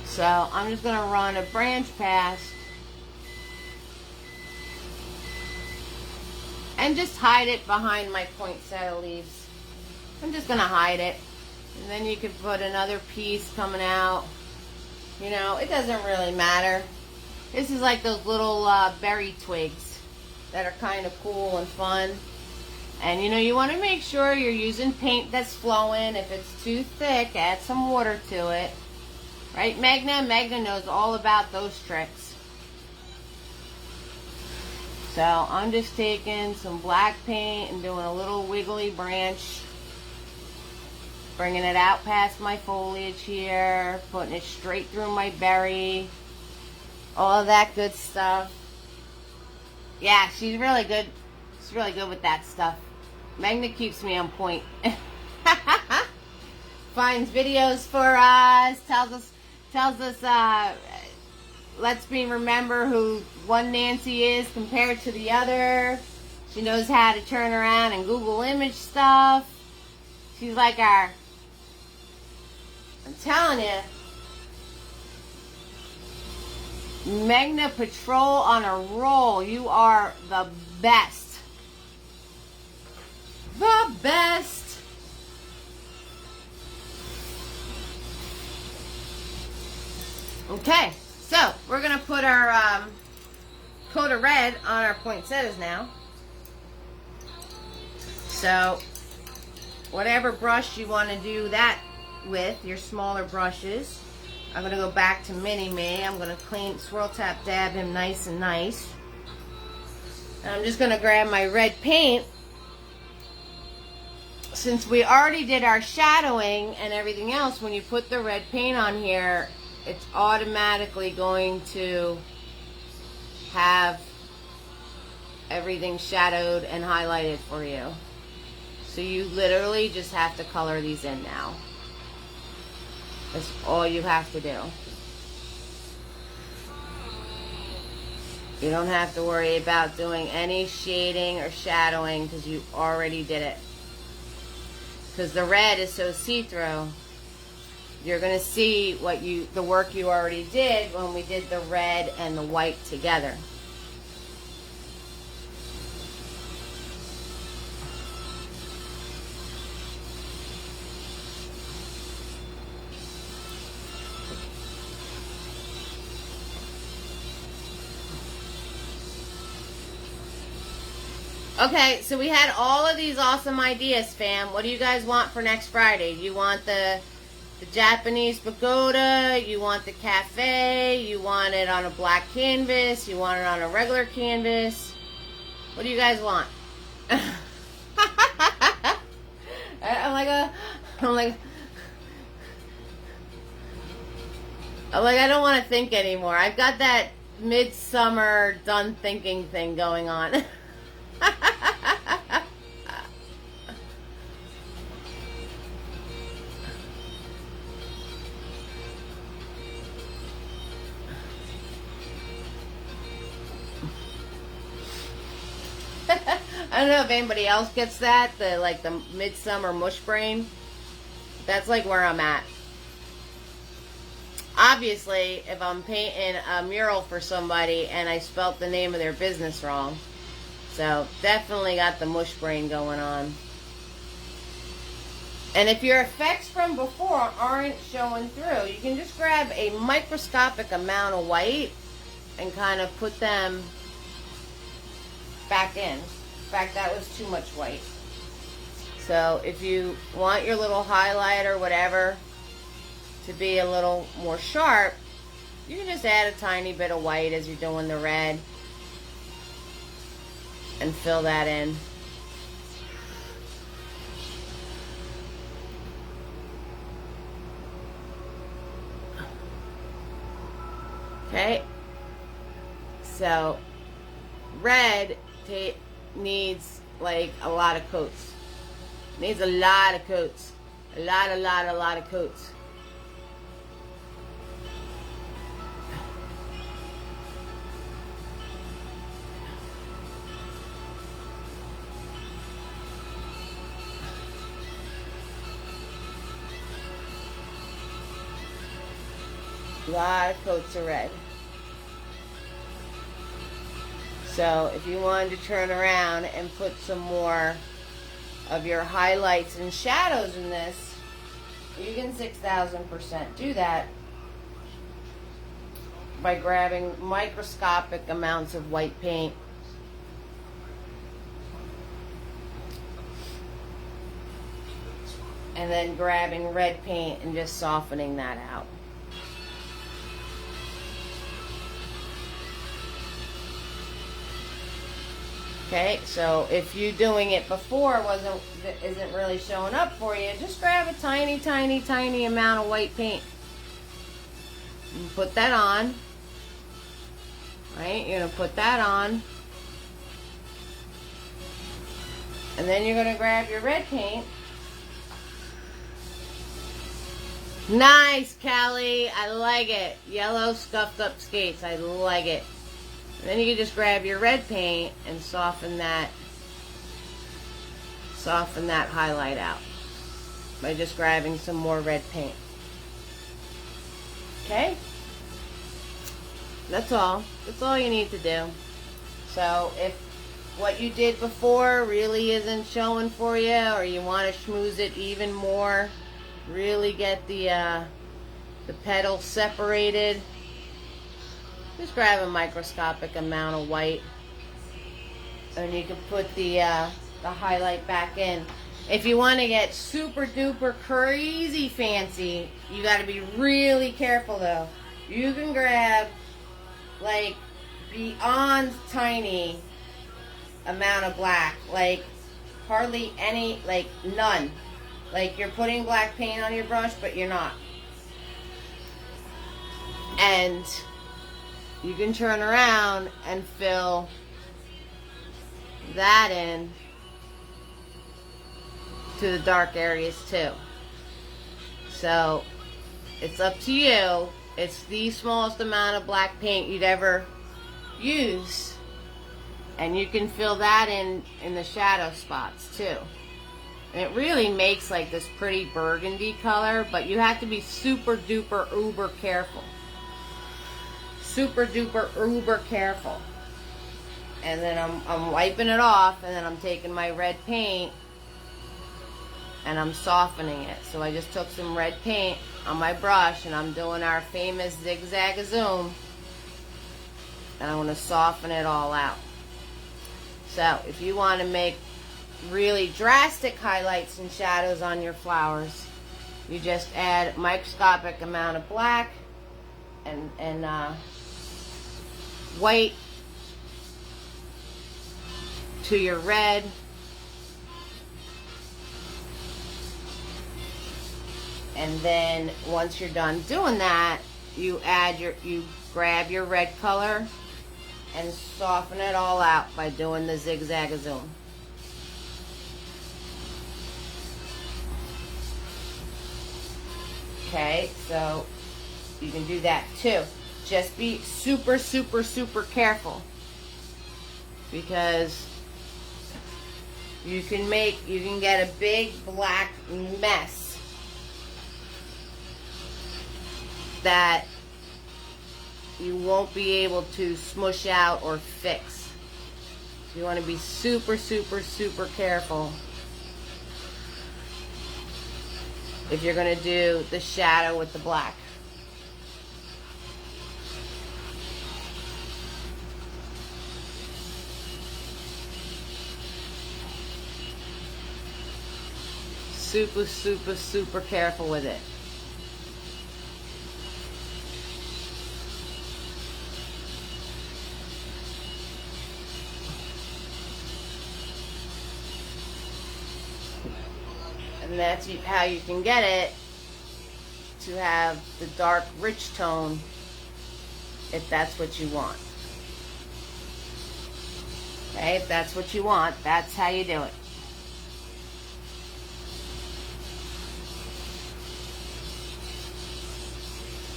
So I'm just going to run a branch past and just hide it behind my poinsettia leaves. I'm just going to hide it. And then you could put another piece coming out. You know, it doesn't really matter. This is like those little berry twigs that are kind of cool and fun. And you know, you want to make sure you're using paint that's flowing. If it's too thick, add some water to it. Right, Magna? Magna knows all about those tricks. So I'm just taking some black paint and doing a little wiggly branch. Bringing it out past my foliage here. Putting it straight through my berry. All of that good stuff. Yeah, she's really good. She's really good with that stuff. Magna keeps me on point. Finds videos for us. Tells us, lets me remember who one Nancy is compared to the other. She knows how to turn around and Google image stuff. She's like our, I'm telling you, Magna Patrol on a roll. You are the best. The best. Okay, so we're going to put our coat of red on our poinsettias now. So whatever brush you want to do that with, your smaller brushes. I'm going to go back to Mini Me. I'm going to swirl tap dab him nice and nice. And I'm just going to grab my red paint. Since we already did our shadowing and everything else, when you put the red paint on here, it's automatically going to have everything shadowed and highlighted for you. So you literally just have to color these in now. That's all you have to do. You don't have to worry about doing any shading or shadowing because you already did it. Because the red is so see-through, you're going to see the work you already did when we did the red and the white together. Okay, so we had all of these awesome ideas, fam. What do you guys want for next Friday? You want the Japanese pagoda? You want the cafe? You want it on a black canvas? You want it on a regular canvas? What do you guys want? I'm like, I don't want to think anymore. I've got that midsummer done thinking thing going on. I don't know if anybody else gets that, the midsummer mush brain. That's like where I'm at. Obviously, if I'm painting a mural for somebody and I spelt the name of their business wrong. So, definitely got the mush brain going on. And if your effects from before aren't showing through, you can just grab a microscopic amount of white and kind of put them back in. In fact, that was too much white. So, if you want your little highlight or whatever to be a little more sharp, you can just add a tiny bit of white as you're doing the red. And fill that in. Okay. So, red needs like a lot of coats. Needs a lot of coats. A lot of coats. A lot of coats of red. So if you wanted to turn around and put some more of your highlights and shadows in this, you can 6,000% do that by grabbing microscopic amounts of white paint. And then grabbing red paint and just softening that out. Okay, so if you doing it before isn't really showing up for you, just grab a tiny amount of white paint. And put that on. Right? You're going to put that on. And then you're going to grab your red paint. Nice, Callie. I like it. Yellow scuffed up skates. I like it. And then you can just grab your red paint and soften that highlight out by just grabbing some more red paint. Okay? That's all. That's all you need to do. So if what you did before really isn't showing for you, or you want to schmooze it even more, really get the petals separated, just grab a microscopic amount of white, and you can put the highlight back in. If you want to get super duper crazy fancy, you got to be really careful though. You can grab like beyond tiny amount of black, like hardly any, like none. Like you're putting black paint on your brush, but you're not. And you can turn around and fill that in to the dark areas too. So it's up to you. It's the smallest amount of black paint you'd ever use, and you can fill that in the shadow spots too. And it really makes like this pretty burgundy color, but you have to be super duper uber careful. Super duper uber careful. And then I'm wiping it off, and then I'm taking my red paint and I'm softening it. So I just took some red paint on my brush, and I'm doing our famous zigzag zoom, and I'm going to soften it all out. So if you want to make really drastic highlights and shadows on your flowers, you just add a microscopic amount of black and white to your red, and then once you're done doing that, you grab your red color and soften it all out by doing the zigzag zoom. Okay, so you can do that too. Just be super, super, super careful, because you can get a big black mess that you won't be able to smush out or fix. You want to be super, super, super careful if you're going to do the shadow with the black. Super, super, super careful with it. And that's how you can get it to have the dark, rich tone, if that's what you want. Okay, if that's what you want, that's how you do it.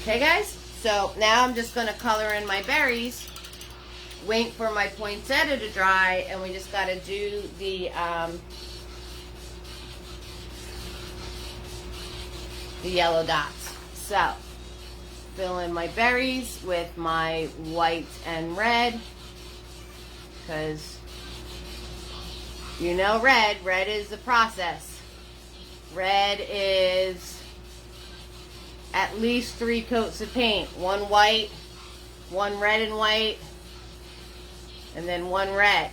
Okay guys, so now I'm just going to color in my berries, wait for my poinsettia to dry, and we just got to do the yellow dots. So, fill in my berries with my white and red, because you know red is the process. Red is at least 3 coats of paint. 1 white, 1 red and white, and then 1 red.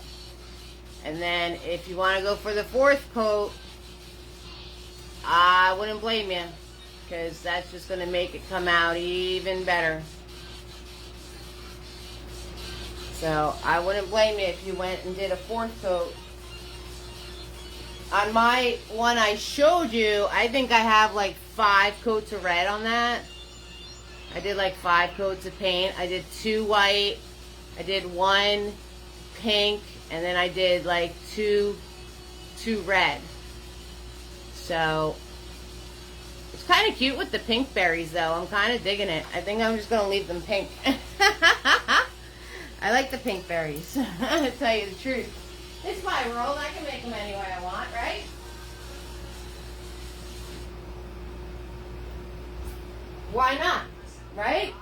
And then if you want to go for the 4th coat, I wouldn't blame you, because that's just going to make it come out even better. So I wouldn't blame you if you went and did a 4th coat. On my one I showed you, I think I have like 5 coats of red on that. I did like 5 coats of paint. I did 2 white, I did 1 pink, and then I did like 2 red. So it's kind of cute with the pink berries though. I'm kind of digging it. I think I'm just going to leave them pink. I like the pink berries, to tell you the truth. It's my world. I can make them any way I want, right? Why not? Right?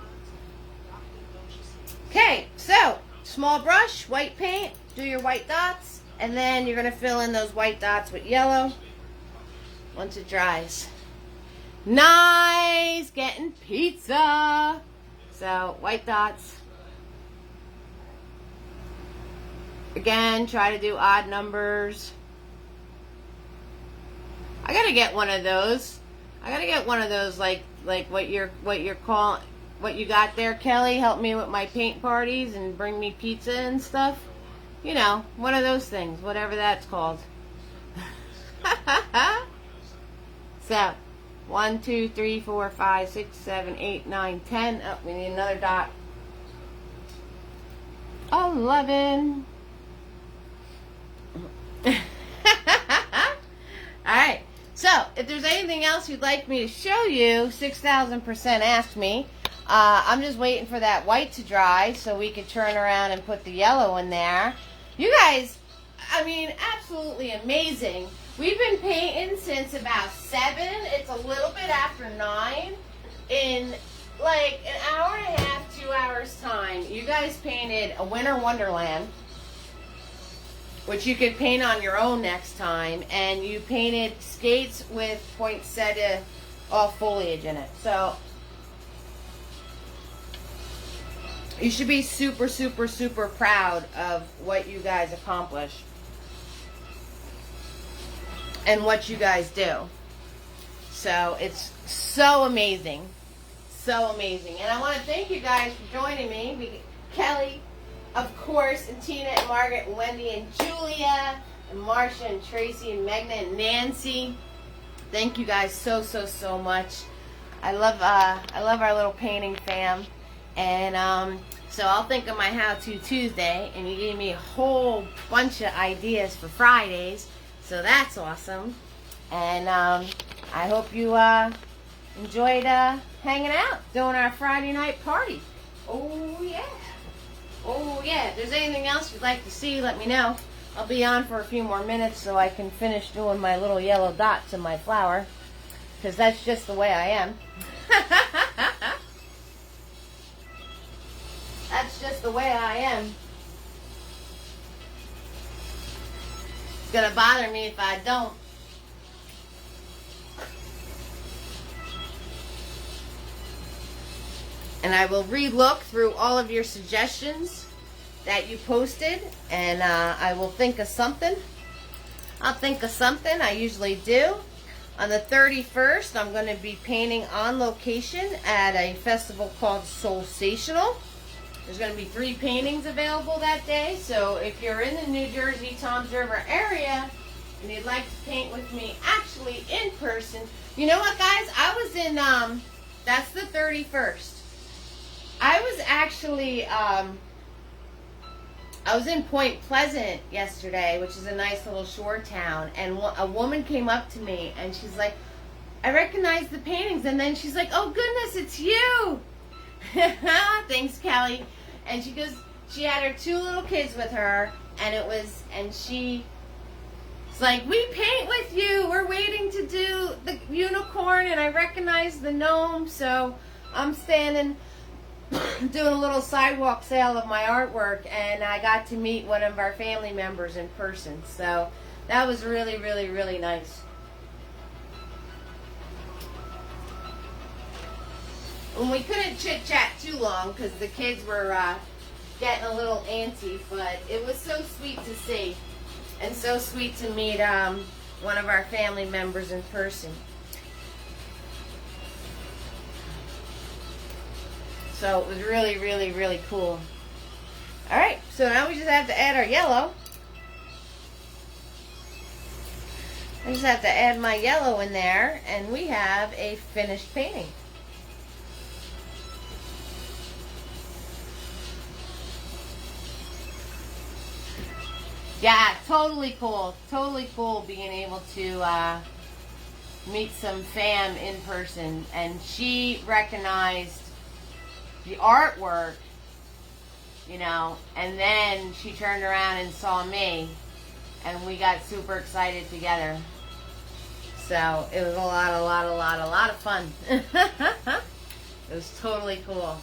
Okay, so small brush, white paint, do your white dots, and then you're going to fill in those white dots with yellow once it dries. Nice! Getting pizza! So, white dots. Again, try to do odd numbers. I gotta get one of those. I gotta get one of those like what you got there, Kelly. Help me with my paint parties and bring me pizza and stuff. You know, one of those things, whatever that's called. So, 1, 2, 3, 4, 5, 6, 7, 8, 9, 10. Oh, we need another dot. 11. Alright, so if there's anything else you'd like me to show you, 6,000% ask me. I'm just waiting for that white to dry so we could turn around and put the yellow in there. You guys, I mean, absolutely amazing. We've been painting since about 7. It's a little bit after 9. In like an hour and a half, 2 hours time, you guys painted a winter wonderland, which you could paint on your own next time, and you painted skates with poinsettia off foliage in it. So you should be super, super, super proud of what you guys accomplished and what you guys do. So it's so amazing. So amazing. And I want to thank you guys for joining me. Kelly, of course, and Tina and Margaret and Wendy and Julia and Marcia and Tracy and Megna and Nancy. Thank you guys so, so, so much. I love our little painting fam. And so I'll think of my How-To Tuesday, and you gave me a whole bunch of ideas for Fridays. So that's awesome. And I hope you enjoyed hanging out, doing our Friday night party. Oh, yeah. Oh, yeah. If there's anything else you'd like to see, let me know. I'll be on for a few more minutes so I can finish doing my little yellow dots in my flower, because that's just the way I am. That's just the way I am. It's going to bother me if I don't. And I will re-look through all of your suggestions that you posted, and I will think of something. I'll think of something. I usually do. On the 31st, I'm going to be painting on location at a festival called Soulsational. There's going to be 3 paintings available that day, so if you're in the New Jersey, Toms River area and you'd like to paint with me actually in person, you know what, guys? I was in, that's the 31st. I was actually, I was in Point Pleasant yesterday, which is a nice little shore town, and a woman came up to me and she's like, I recognize the paintings, and then she's like, oh goodness, it's you. Thanks, Kelly. And she goes, she had her 2 little kids with her, and she's like, we paint with you. We're waiting to do the unicorn, and I recognize the gnome, so I'm standing doing a little sidewalk sale of my artwork, and I got to meet one of our family members in person. So that was really, really, really nice. And we couldn't chit-chat too long because the kids were getting a little antsy, but it was so sweet to see, and so sweet to meet one of our family members in person. So it was really, really, really cool. Alright, so now we just have to add our yellow. I just have to add my yellow in there, and we have a finished painting. Yeah, totally cool. Totally cool being able to meet some fam in person. And she recognized the artwork, you know, and then she turned around and saw me, and we got super excited together. So it was a lot of fun. It was totally cool.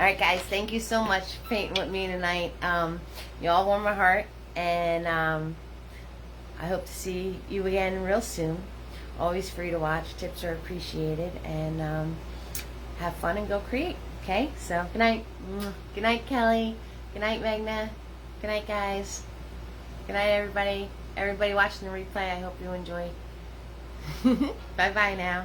Alright guys, thank you so much for painting with me tonight. You all warm my heart, and I hope to see you again real soon. Always free to watch. Tips are appreciated, and have fun and go create. Okay, so good night. Good night, Kelly. Good night, Magna. Good night, guys. Good night, everybody. Everybody watching the replay, I hope you enjoy. Bye-bye now.